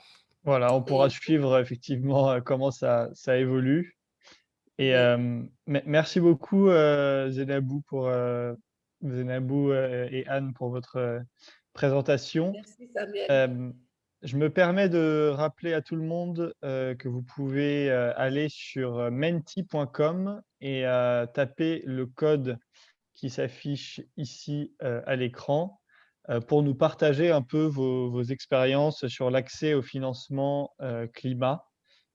Voilà, on pourra suivre effectivement comment ça évolue. Et merci beaucoup Zenabou et Anne pour votre présentation. Merci Samuel. Je me permets de rappeler à tout le monde que vous pouvez aller sur menti.com et taper le code qui s'affiche ici à l'écran pour nous partager un peu vos expériences sur l'accès au financement climat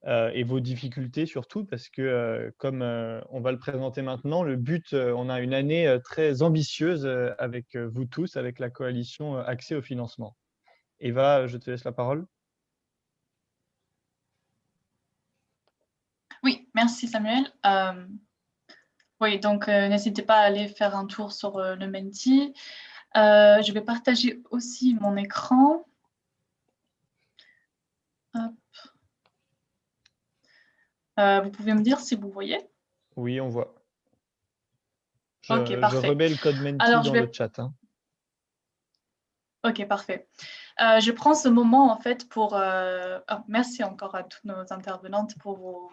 et vos difficultés surtout, parce que comme on va le présenter maintenant, le but, on a une année très ambitieuse avec vous tous, avec la coalition Accès au financement. Eva, je te laisse la parole. Oui, merci Samuel. Oui, donc n'hésitez pas à aller faire un tour sur le Menti. Je vais partager aussi mon écran. Hop. Vous pouvez me dire si vous voyez? Oui, on voit. Ok, Je parfait. remets le code Menti Alors, dans le chat. Hein. Ok, parfait. Je prends ce moment en fait pour... merci encore à toutes nos intervenantes pour vos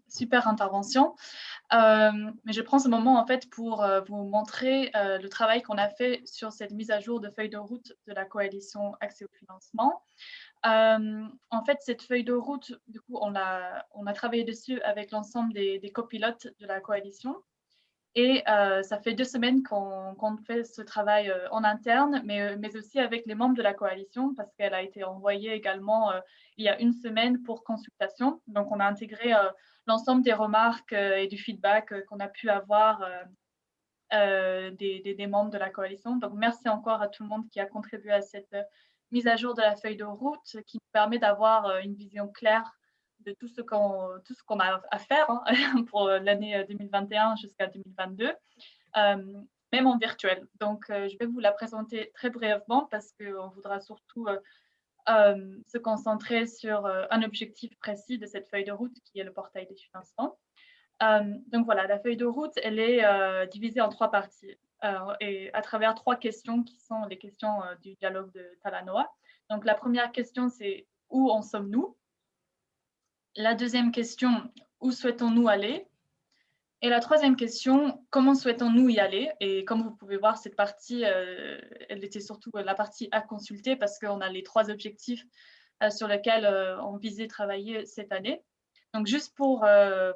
super interventions. Mais je prends ce moment en fait pour vous montrer le travail qu'on a fait sur cette mise à jour de feuille de route de la coalition Accès au financement. En fait, cette feuille de route, du coup, on a travaillé dessus avec l'ensemble des copilotes de la coalition. Et ça fait 2 semaines qu'on fait ce travail en interne, mais aussi avec les membres de la coalition, parce qu'elle a été envoyée également il y a 1 semaine pour consultation. Donc, on a intégré l'ensemble des remarques et du feedback qu'on a pu avoir des membres de la coalition. Donc, merci encore à tout le monde qui a contribué à cette mise à jour de la feuille de route qui nous permet d'avoir une vision claire de tout ce qu'on a à faire hein, pour l'année 2021 jusqu'à 2022, même en virtuel. Donc, je vais vous la présenter très brièvement parce qu'on voudra surtout se concentrer sur un objectif précis de cette feuille de route qui est le portail des financements. Donc voilà, la feuille de route, elle est divisée en 3 parties et à travers 3 questions qui sont les questions du dialogue de Talanoa. Donc la première question, c'est où en sommes-nous? La deuxième question, où souhaitons-nous aller? Et la troisième question, comment souhaitons-nous y aller? Et comme vous pouvez voir, cette partie, elle était surtout la partie à consulter parce qu'on a les 3 objectifs sur lesquels on visait travailler cette année. Donc, juste pour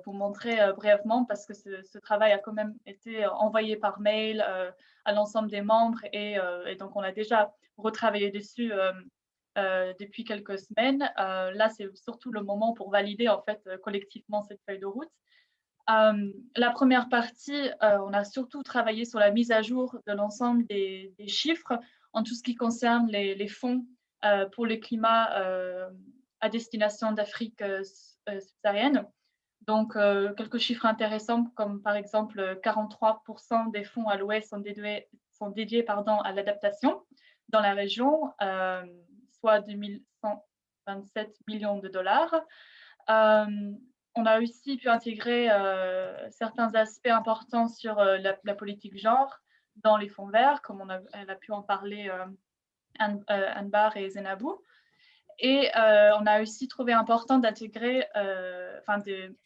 vous montrer brièvement, parce que ce travail a quand même été envoyé par mail à l'ensemble des membres et donc on a déjà retravaillé dessus depuis quelques semaines. Là, c'est surtout le moment pour valider en fait collectivement cette feuille de route. La première partie, on a surtout travaillé sur la mise à jour de l'ensemble des chiffres en tout ce qui concerne les fonds pour le climat à destination d'Afrique subsaharienne. Donc, quelques chiffres intéressants comme par exemple 43% des fonds alloués sont dédiés à l'adaptation dans la région, soit 2127 millions de dollars. On a aussi pu intégrer certains aspects importants sur la politique genre dans les fonds verts, comme elle a pu en parler Anbar et Zenabou. Et on a aussi trouvé important d'intégrer,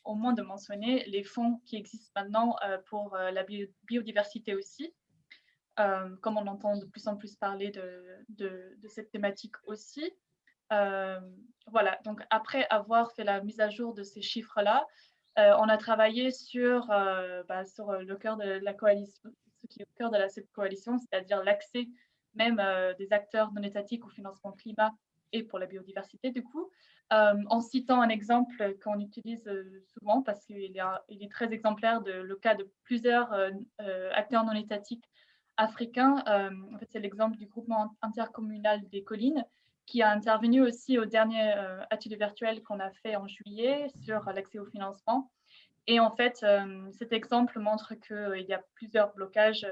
au moins de mentionner les fonds qui existent maintenant pour la biodiversité aussi, comme on entend de plus en plus parler de cette thématique aussi. Voilà, donc après avoir fait la mise à jour de ces chiffres-là, on a travaillé sur le cœur de la coalition, ce qui est au cœur de cette coalition, c'est-à-dire l'accès même des acteurs non étatiques au financement climat et pour la biodiversité, du coup, en citant un exemple qu'on utilise souvent parce qu'il est très exemplaire le cas de plusieurs acteurs non étatiques africains. En fait, c'est l'exemple du groupement intercommunal des collines qui a intervenu aussi au dernier atelier virtuel qu'on a fait en juillet sur l'accès au financement. Et en fait, cet exemple montre qu'il y a plusieurs blocages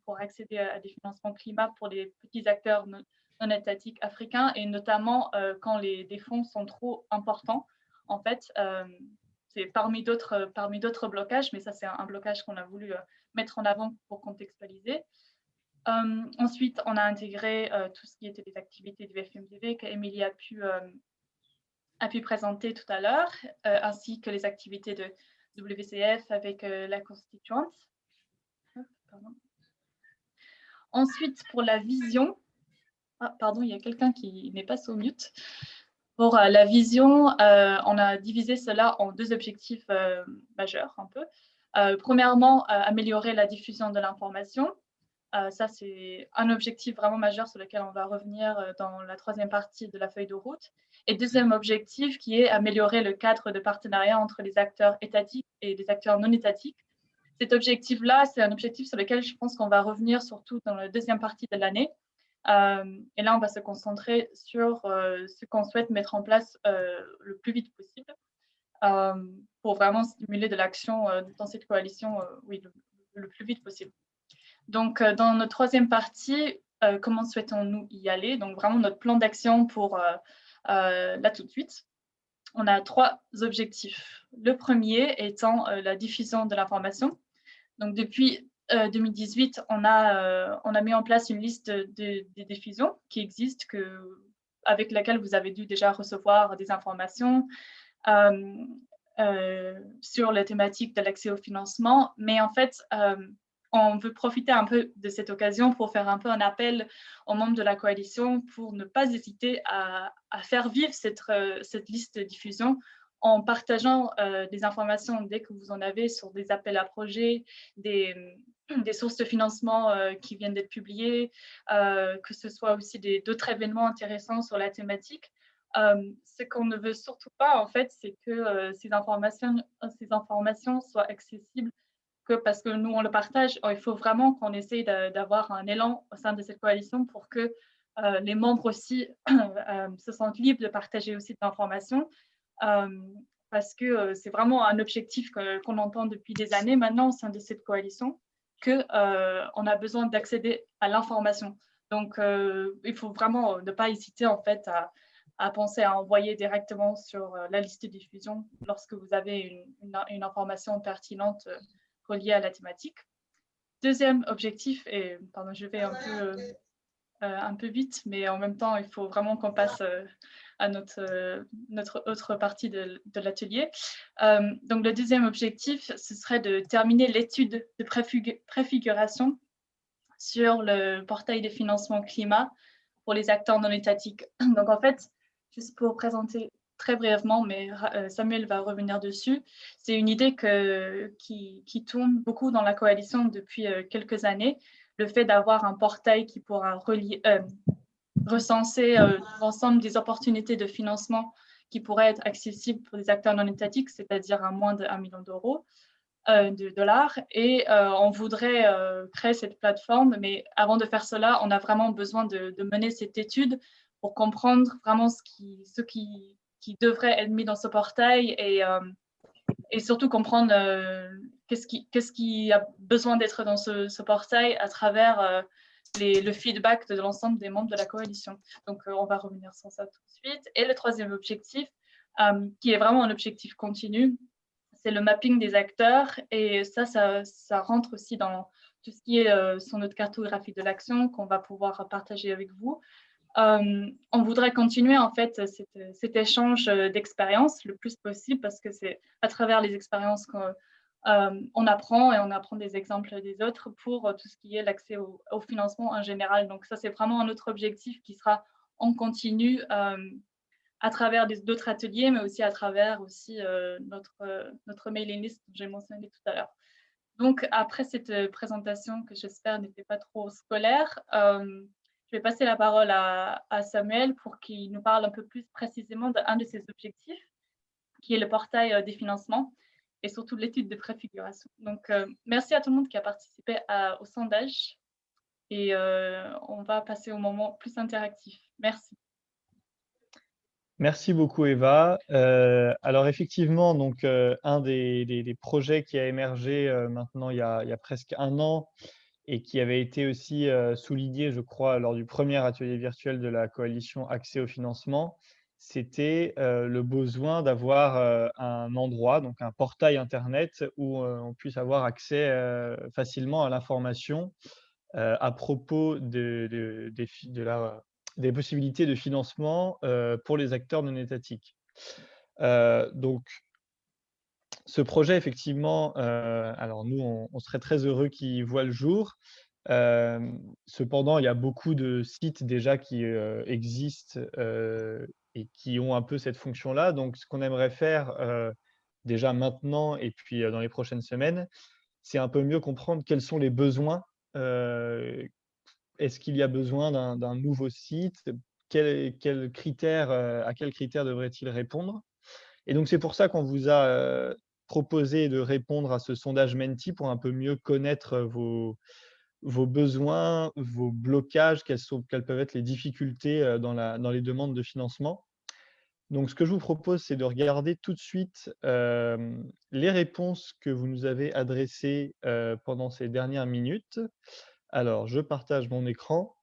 pour accéder à des financements climat pour les petits acteurs non étatiques africains, et notamment quand des fonds sont trop importants. En fait, c'est parmi d'autres blocages, mais ça, c'est un blocage qu'on a voulu mettre en avant pour contextualiser. Ensuite, on a intégré tout ce qui était des activités du FMDV qu'Émilie a pu présenter tout à l'heure, ainsi que les activités de WCF avec la constituante. Ensuite, pour la vision, pardon, il y a quelqu'un qui n'est pas sous mute. Pour la vision, on a divisé cela en 2 objectifs majeurs un peu. Premièrement, améliorer la diffusion de l'information. Ça, c'est un objectif vraiment majeur sur lequel on va revenir dans la troisième partie de la feuille de route. Et deuxième objectif qui est améliorer le cadre de partenariat entre les acteurs étatiques et les acteurs non étatiques. Cet objectif-là, c'est un objectif sur lequel je pense qu'on va revenir surtout dans la deuxième partie de l'année. Et là, on va se concentrer sur ce qu'on souhaite mettre en place le plus vite possible pour vraiment stimuler de l'action dans cette coalition oui, le plus vite possible. Donc, dans notre troisième partie, comment souhaitons-nous y aller? Donc, vraiment notre plan d'action pour là tout de suite. On a 3 objectifs. Le premier étant la diffusion de l'information. Donc, depuis 2018, on a mis en place une liste des diffusions qui existent, avec laquelle vous avez dû déjà recevoir des informations sur les thématiques de l'accès au financement. Mais en fait, on veut profiter un peu de cette occasion pour faire un peu un appel aux membres de la coalition pour ne pas hésiter à faire vivre cette liste de diffusion en partageant des informations dès que vous en avez sur des appels à projets, des sources de financement qui viennent d'être publiées, que ce soit aussi d'autres événements intéressants sur la thématique. Ce qu'on ne veut surtout pas, en fait, c'est que ces informations soient accessibles que parce que nous, on le partage. Il faut vraiment qu'on essaye d'avoir un élan au sein de cette coalition pour que les membres aussi se sentent libres de partager aussi de l'information. Parce que c'est vraiment un objectif qu'on entend depuis des années maintenant au sein de cette coalition, qu'on a besoin d'accéder à l'information. Donc, il faut vraiment ne pas hésiter en fait à penser à envoyer directement sur la liste de diffusion lorsque vous avez une information pertinente reliée à la thématique. Deuxième objectif, et pardon, je vais un peu vite, mais en même temps, il faut vraiment qu'on passe à notre autre partie de l'atelier. Donc, le deuxième objectif, ce serait de terminer l'étude de préfiguration sur le portail des financements climat pour les acteurs non étatiques. Donc, en fait, juste pour présenter très brièvement, mais Samuel va revenir dessus, c'est une idée qui tourne beaucoup dans la coalition depuis quelques années, le fait d'avoir un portail qui pourra recenser l'ensemble des opportunités de financement qui pourraient être accessibles pour les acteurs non étatiques, c'est-à-dire à moins de 1 million d'euros, de dollars. Et on voudrait créer cette plateforme, mais avant de faire cela, on a vraiment besoin de mener cette étude pour comprendre vraiment ce qui devrait être mis dans ce portail et surtout comprendre qu'est-ce qui a besoin d'être dans ce portail à travers le feedback de l'ensemble des membres de la coalition. Donc, on va revenir sur ça tout de suite. Et le troisième objectif, qui est vraiment un objectif continu, c'est le mapping des acteurs. Et ça rentre aussi dans tout ce qui est sur notre cartographie de l'action qu'on va pouvoir partager avec vous. On voudrait continuer en fait cet échange d'expériences le plus possible parce que c'est à travers les expériences qu'on apprend et on apprend des exemples des autres pour tout ce qui est l'accès au financement en général. Donc ça, c'est vraiment un autre objectif qui sera en continu à travers d'autres ateliers, mais aussi à travers aussi notre mailing list que j'ai mentionné tout à l'heure. Donc après cette présentation que j'espère n'était pas trop scolaire, je vais passer la parole à Samuel pour qu'il nous parle un peu plus précisément d'un de ses objectifs, qui est le portail des financements et surtout l'étude de préfiguration. Donc, merci à tout le monde qui a participé au sondage et on va passer au moment plus interactif. Merci. Merci beaucoup, Eva. Alors, effectivement, donc, un des projets qui a émergé maintenant il y a presque 1 an, et qui avait été aussi souligné, je crois, lors du premier atelier virtuel de la coalition Accès au financement, c'était le besoin d'avoir un endroit, donc un portail Internet, où on puisse avoir accès facilement à l'information à propos des possibilités de financement pour les acteurs non étatiques. Donc, ce projet, effectivement, alors nous, on serait très heureux qu'il voit le jour. Cependant, il y a beaucoup de sites déjà qui existent et qui ont un peu cette fonction-là. Donc, ce qu'on aimerait faire déjà maintenant et puis dans les prochaines semaines, c'est un peu mieux comprendre quels sont les besoins est-ce qu'il y a besoin d'un nouveau site? Quels critères, à quels critères devrait-il répondre? Et donc c'est pour ça qu'on vous a, proposé de répondre à ce sondage Menti pour un peu mieux connaître, vos besoins, vos blocages, quelles peuvent être les difficultés, dans les demandes de financement. Donc ce que je vous propose, c'est de regarder tout de suite, les réponses que vous nous avez adressées, pendant ces dernières minutes. Alors je partage mon écran.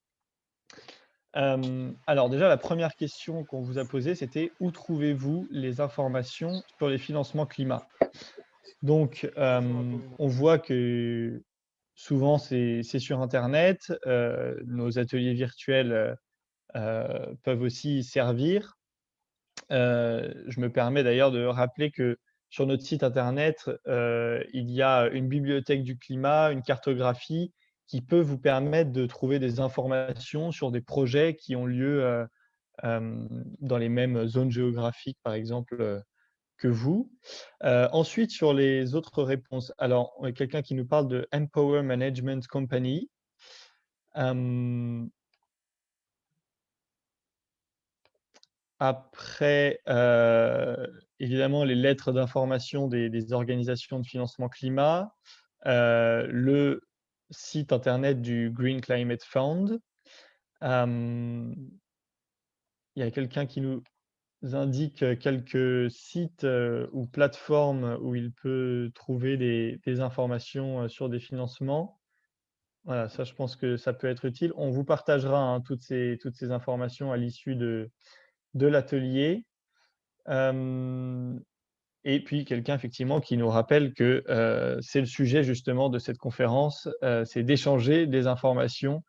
Alors déjà, la première question qu'on vous a posée, c'était: où trouvez-vous les informations sur les financements climat? Donc, on voit que souvent c'est sur internet, nos ateliers virtuels, peuvent aussi y servir. Je me permets d'ailleurs de rappeler que sur notre site internet, il y a une bibliothèque du climat, une cartographie qui peut vous permettre de trouver des informations sur des projets qui ont lieu, dans les mêmes zones géographiques, par exemple, que vous. Ensuite, sur les autres réponses, alors, on a quelqu'un qui nous parle de Empower Management Company. Hem, Après, évidemment, les lettres d'information des organisations de financement climat, le site internet du Green Climate Fund. Hem, il y a quelqu'un qui nous indique, quelques sites, ou plateformes où il peut trouver des informations, sur des financements. Voilà, ça, je pense que ça peut être utile. On vous partagera, hein, toutes ces informations à l'issue de l'atelier. Hem Et puis quelqu'un effectivement qui nous rappelle que, c'est le sujet justement de cette conférence, c'est d'échanger des informations,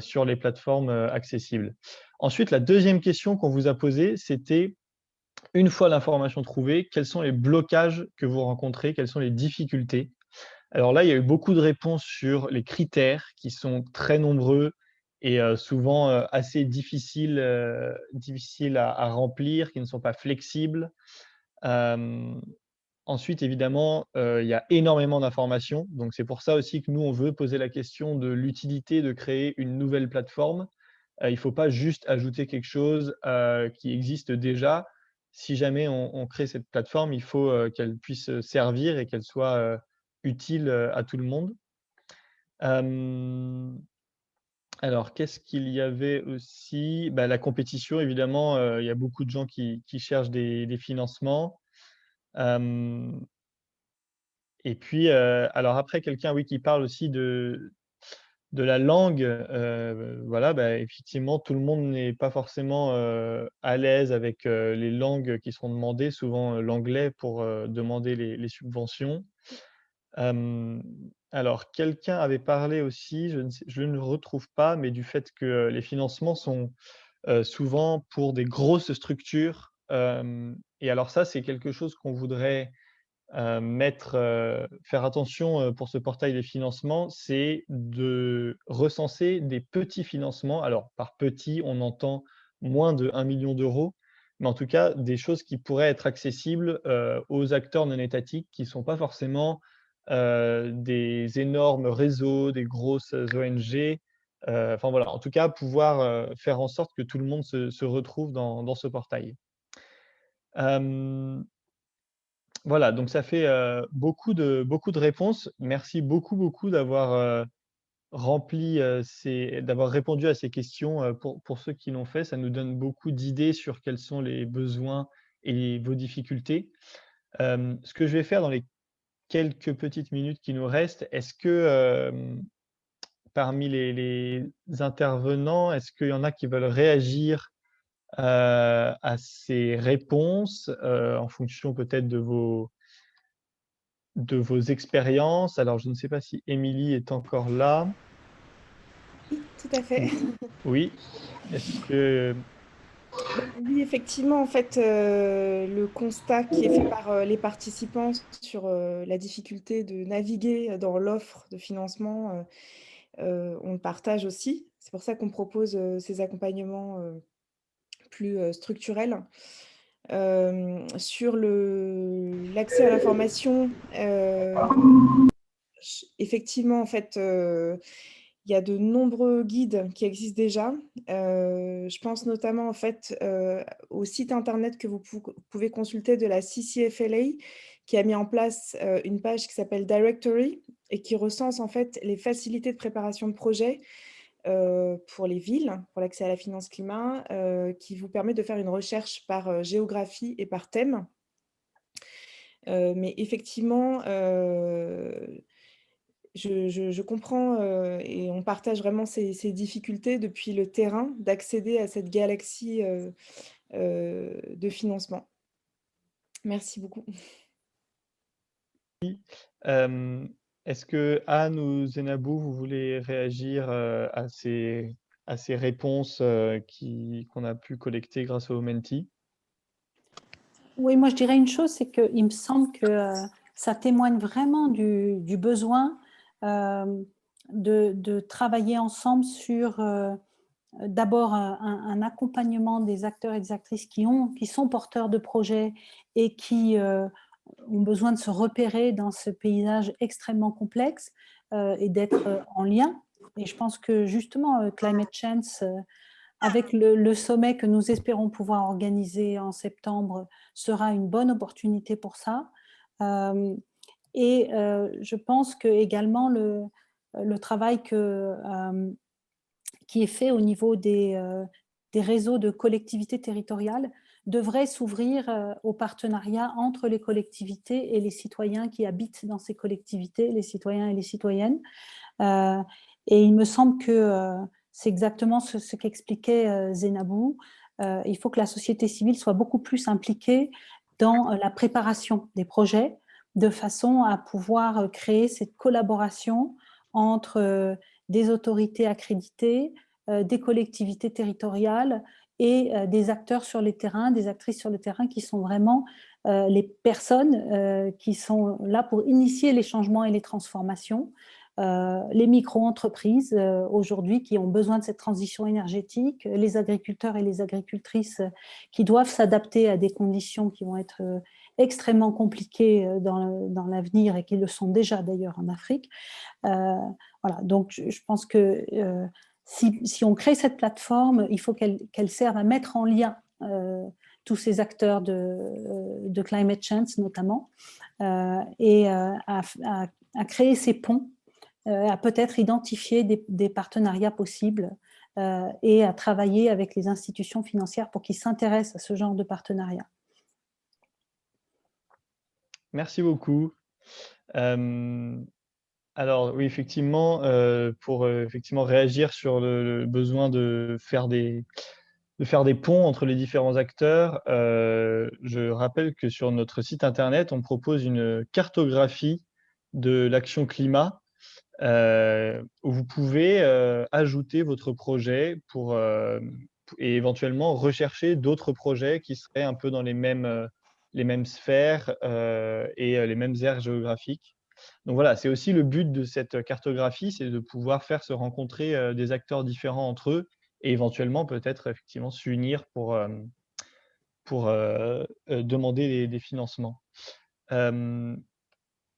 sur les plateformes, accessibles. Ensuite, la deuxième question qu'on vous a posée, c'était: une fois l'information trouvée, quels sont les blocages que vous rencontrez? Quelles sont les difficultés? Alors là, il y a eu beaucoup de réponses sur les critères qui sont très nombreux et souvent, assez difficiles à remplir, qui ne sont pas flexibles. Hem, Ensuite, évidemment, il y a énormément d'informations. Donc c'est pour ça aussi que nous, on veut poser la question de l'utilité de créer une nouvelle plateforme. Il ne faut pas juste ajouter quelque chose, qui existe déjà. Si jamais on crée cette plateforme, il faut, qu'elle puisse, servir et qu'elle soit, utile, à tout le monde. Hem, alors qu'est-ce qu'il y avait aussi? Bah, la compétition évidemment, il y a beaucoup de gens qui cherchent des financements. Hem Et puis, alors après quelqu'un, oui, qui parle aussi de la langue, voilà, bah, effectivement, tout le monde n'est pas forcément, à l'aise avec, les langues qui sont demandées, souvent, l'anglais pour, demander les subventions. Hem, alors quelqu'un avait parlé aussi, je ne le retrouve pas, mais du fait que, les financements sont, souvent pour des grosses structures, et alors ça, c'est quelque chose qu'on voudrait faire attention, pour ce portail des financements, c'est de recenser des petits financements. Alors par petit, on entend moins de 1 million d'euros, mais en tout cas des choses qui pourraient être accessibles, aux acteurs non étatiques qui ne sont pas forcément, des énormes réseaux, des grosses ONG. Enfin voilà, en tout cas pouvoir, faire en sorte que tout le monde se retrouve dans ce portail. Hem Voilà, donc ça fait, beaucoup de réponses. Merci beaucoup d'avoir, d'avoir répondu à ces questions, pour ceux qui l'ont fait. Ça nous donne beaucoup d'idées sur quels sont les besoins et vos difficultés. Ce que je vais faire dans les quelques petites minutes qui nous restent, est-ce que, parmi les intervenants, est-ce qu'il y en a qui veulent réagir, à ces réponses, en fonction peut-être de vos expériences? Alors, je ne sais pas si Émilie est encore là? Oui, tout à fait. Oui. Est-ce que Oui, effectivement, en fait, le constat qui est fait par les participants sur la difficulté de naviguer dans l'offre de financement, on le partage aussi. C'est pour ça qu'on propose ces accompagnements plus structurels. Sur l'accès à l'information, Effectivement, en fait, il y a de nombreux guides qui existent déjà. Je pense notamment, en fait, au site internet que vous pouvez consulter de la CCFLA, qui a mis en place, une page qui s'appelle Directory et qui recense, en fait, les facilités de préparation de projets, pour les villes, pour l'accès à la finance climat, qui vous permet de faire une recherche par, géographie et par thème. Mais effectivement, je comprends, et on partage vraiment ces difficultés depuis le terrain d'accéder à cette galaxie, de financement. Merci beaucoup. Est-ce que Anne ou Zenabou, vous voulez réagir à ces réponses qu'on a pu collecter grâce au Menti? Oui, moi je dirais une chose, c'est qu'il me semble que ça témoigne vraiment du besoin de travailler ensemble sur d'abord un accompagnement des acteurs et des actrices qui sont porteurs de projets et qui ont besoin de se repérer dans ce paysage extrêmement complexe et d'être en lien. Et je pense que justement, Climate Chance, avec le sommet que nous espérons pouvoir organiser en septembre, sera une bonne opportunité pour ça. Et je pense que également le travail qui est fait au niveau des réseaux de collectivités territoriales devrait s'ouvrir au partenariat entre les collectivités et les citoyens qui habitent dans ces collectivités, les citoyens et les citoyennes. Et il me semble que c'est exactement ce qu'expliquait Zenabou. Il faut que la société civile soit beaucoup plus impliquée dans la préparation des projets, de façon à pouvoir créer cette collaboration entre des autorités accréditées, des collectivités territoriales et des acteurs sur les terrains, des actrices sur le terrain qui sont vraiment les personnes qui sont là pour initier les changements et les transformations. Les micro-entreprises aujourd'hui qui ont besoin de cette transition énergétique, les agriculteurs et les agricultrices qui doivent s'adapter à des conditions qui vont être extrêmement compliquées dans l'avenir et qui le sont déjà d'ailleurs en Afrique. Voilà, donc je pense que si on crée cette plateforme, il faut qu'elle serve à mettre en lien tous ces acteurs de Climate Change notamment, et à créer ces ponts, à peut-être identifier des partenariats possibles et à travailler avec les institutions financières pour qu'ils s'intéressent à ce genre de partenariat. Merci beaucoup. Alors oui, effectivement, pour effectivement réagir sur le besoin de faire des ponts entre les différents acteurs, je rappelle que sur notre site internet, on propose une cartographie de l'action climat où vous pouvez ajouter votre projet et éventuellement rechercher d'autres projets qui seraient un peu dans les mêmes sphères et les mêmes aires géographiques. Donc voilà, c'est aussi le but de cette cartographie, c'est de pouvoir faire se rencontrer des acteurs différents entre eux et éventuellement peut-être effectivement s'unir pour demander des financements.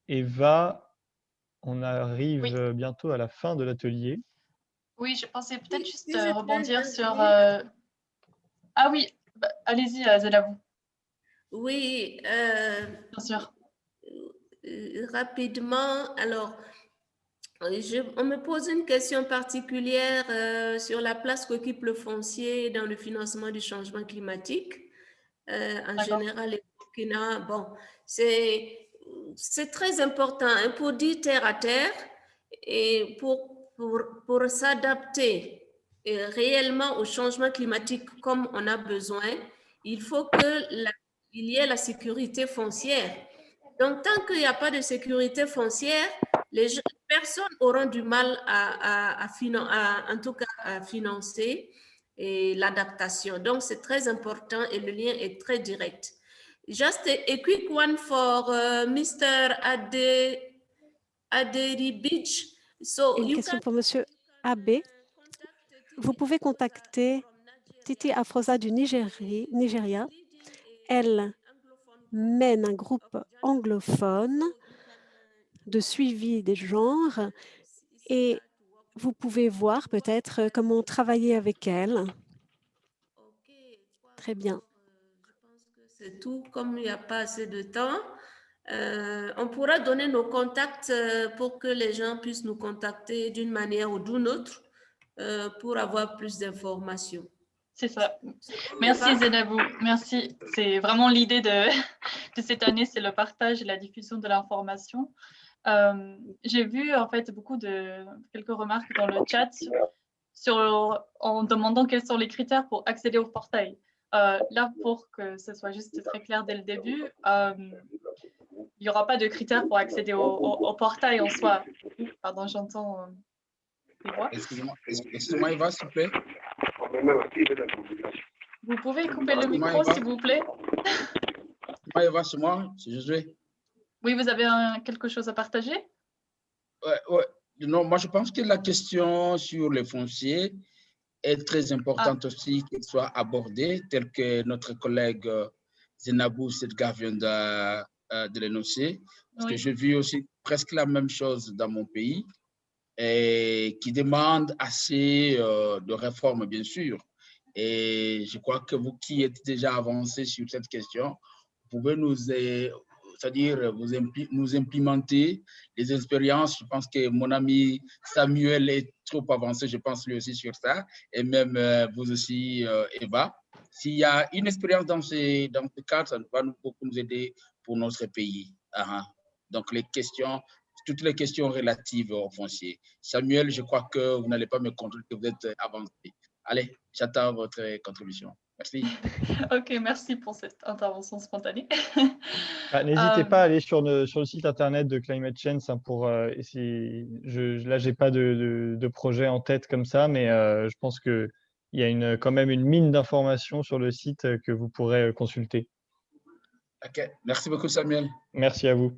Eva, on arrive bientôt à la fin de l'atelier. Oui, je pensais peut-être juste rebondir sur... Ah oui, bah, allez-y, Zenabou. Oui, bien sûr. Rapidement, alors, on me pose une question particulière sur la place qu'occupe le foncier dans le financement du changement climatique. En général, les Burkina, bon, c'est très important hein, pour dire terre à terre et pour s'adapter réellement au changement climatique comme on a besoin, il faut qu'il y ait la sécurité foncière. Donc, tant qu'il n'y a pas de sécurité foncière, personnes auront du mal en tout cas à financer l'adaptation. Donc, c'est très important et le lien est très direct. Just a quick one for Mr. Aderibich. Une question pour Monsieur Abbé. Vous pouvez contacter Titi Afroza du Nigeria. Elle mène un groupe anglophone de suivi des genres et vous pouvez voir peut-être comment travailler avec elles. Très bien. Je pense que c'est tout. Comme il n'y a pas assez de temps, on pourra donner nos contacts pour que les gens puissent nous contacter d'une manière ou d'une autre pour avoir plus d'informations. C'est ça. Merci Zenabou. Merci. C'est vraiment l'idée de cette année, c'est le partage et la diffusion de l'information. J'ai vu en fait quelques remarques dans le chat en demandant quels sont les critères pour accéder au portail. Là, pour que ce soit juste très clair dès le début, il n'y aura pas de critères pour accéder au portail en soi. Pardon, j'entends des voix. Excusez-moi, Eva, s'il vous plaît. Vous pouvez couper le micro, s'il vous plaît. Eva, c'est moi, c'est Josué. Oui, vous avez quelque chose à partager? Ouais. Non, moi, je pense que la question sur les fonciers est très importante aussi qu'elle soit abordée, telle que notre collègue Zenabou Sedga vient de l'énoncer. Parce que j'ai vu aussi presque la même chose dans mon pays et qui demande assez de réformes, bien sûr. Et je crois que vous qui êtes déjà avancé sur cette question, vous pouvez c'est-à-dire nous implémenter les expériences. Je pense que mon ami Samuel est trop avancé, je pense lui aussi sur ça, et même vous aussi, Eva. S'il y a une expérience dans ce cadre, ça va beaucoup nous aider pour notre pays. Donc, toutes les questions relatives au foncier. Samuel, je crois que vous n'allez pas me contredire que vous êtes avancé. Allez, j'attends votre contribution. Merci. Ok, merci pour cette intervention spontanée. N'hésitez pas à aller sur le site internet de Climate Change pour essayer. Là, je n'ai pas de projet en tête comme ça, mais je pense qu'il y a quand même une mine d'informations sur le site que vous pourrez consulter. Ok, merci beaucoup Samuel. Merci à vous.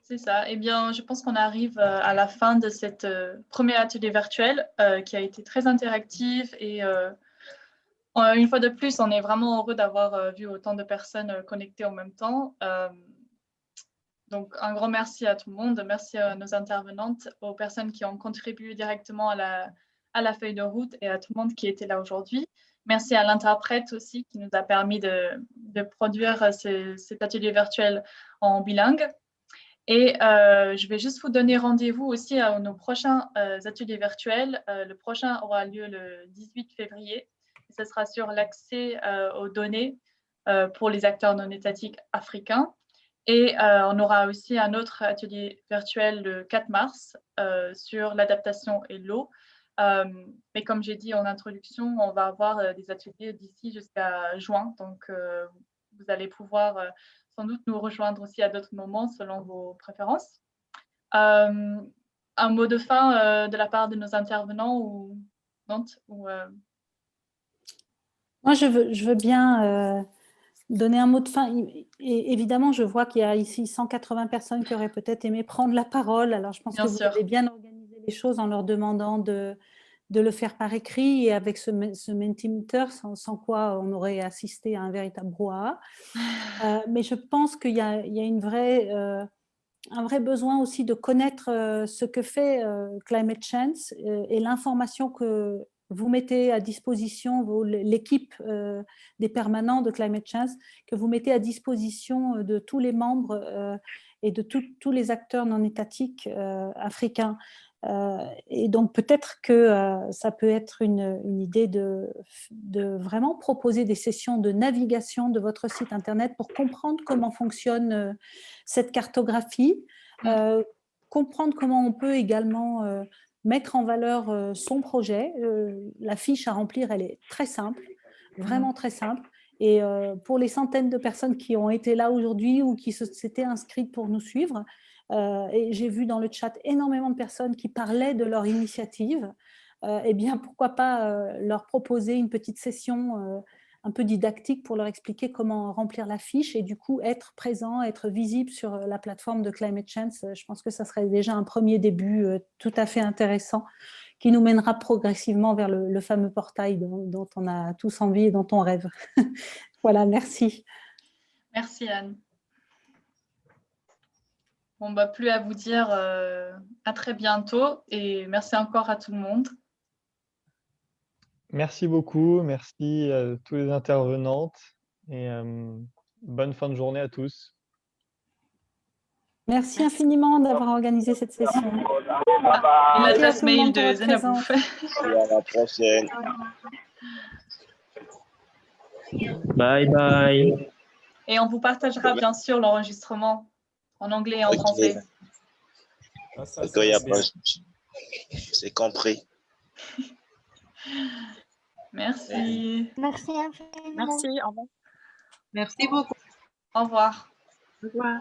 C'est ça. Eh bien, je pense qu'on arrive à la fin de cette premier atelier virtuel qui a été très interactif et une fois de plus, on est vraiment heureux d'avoir vu autant de personnes connectées en même temps. Donc, un grand merci à tout le monde. Merci à nos intervenantes, aux personnes qui ont contribué directement à la feuille de route et à tout le monde qui était là aujourd'hui. Merci à l'interprète aussi qui nous a permis de produire cet atelier virtuel en bilingue. Et je vais juste vous donner rendez-vous aussi à nos prochains ateliers virtuels. Le prochain aura lieu le 18 février. Ce sera sur l'accès aux données pour les acteurs non étatiques africains. Et on aura aussi un autre atelier virtuel le 4 mars sur l'adaptation et l'eau. Mais comme j'ai dit en introduction, on va avoir des ateliers d'ici jusqu'à juin. Donc, vous allez pouvoir sans doute nous rejoindre aussi à d'autres moments selon vos préférences. Un mot de fin de la part de nos intervenants ou Nantes ou, Moi, je veux bien donner un mot de fin. Et évidemment, je vois qu'il y a ici 180 personnes qui auraient peut-être aimé prendre la parole. Alors, je pense que vous avez bien organisé les choses en leur demandant de le faire par écrit et avec ce Mentimeter, sans quoi on aurait assisté à un véritable brouhaha. Mais je pense qu'il y a un vrai besoin aussi de connaître ce que fait Climate Change et l'information que vous mettez à disposition, l'équipe des permanents de Climate Change, que vous mettez à disposition de tous les membres et de tous les acteurs non étatiques africains. Et donc peut-être que ça peut être une idée de vraiment proposer des sessions de navigation de votre site internet pour comprendre comment fonctionne cette cartographie, comprendre comment on peut également mettre en valeur son projet. La fiche à remplir, elle est très simple, vraiment très simple. Et pour les centaines de personnes qui ont été là aujourd'hui ou qui s'étaient inscrites pour nous suivre, et j'ai vu dans le chat énormément de personnes qui parlaient de leur initiative, eh bien, pourquoi pas leur proposer une petite session un peu didactique pour leur expliquer comment remplir la fiche et du coup être présent, être visible sur la plateforme de Climate Change. Je pense que ça serait déjà un premier début tout à fait intéressant qui nous mènera progressivement vers le fameux portail dont on a tous envie et dont on rêve. Voilà, merci. Merci Anne. Bon, bah, plus à vous dire à très bientôt et merci encore à tout le monde. Merci beaucoup, merci à tous les intervenantes et bonne fin de journée à tous. Merci infiniment d'avoir organisé cette session. Et Merci à l'adresse tout le mail monde pour de votre Zenabou. présence. À la prochaine. Bye bye. Et on vous partagera bien sûr l'enregistrement en anglais et en français. Ok, y a pas... C'est compris. Merci. Merci infiniment. Merci, au revoir. Merci beaucoup. Au revoir. Au revoir.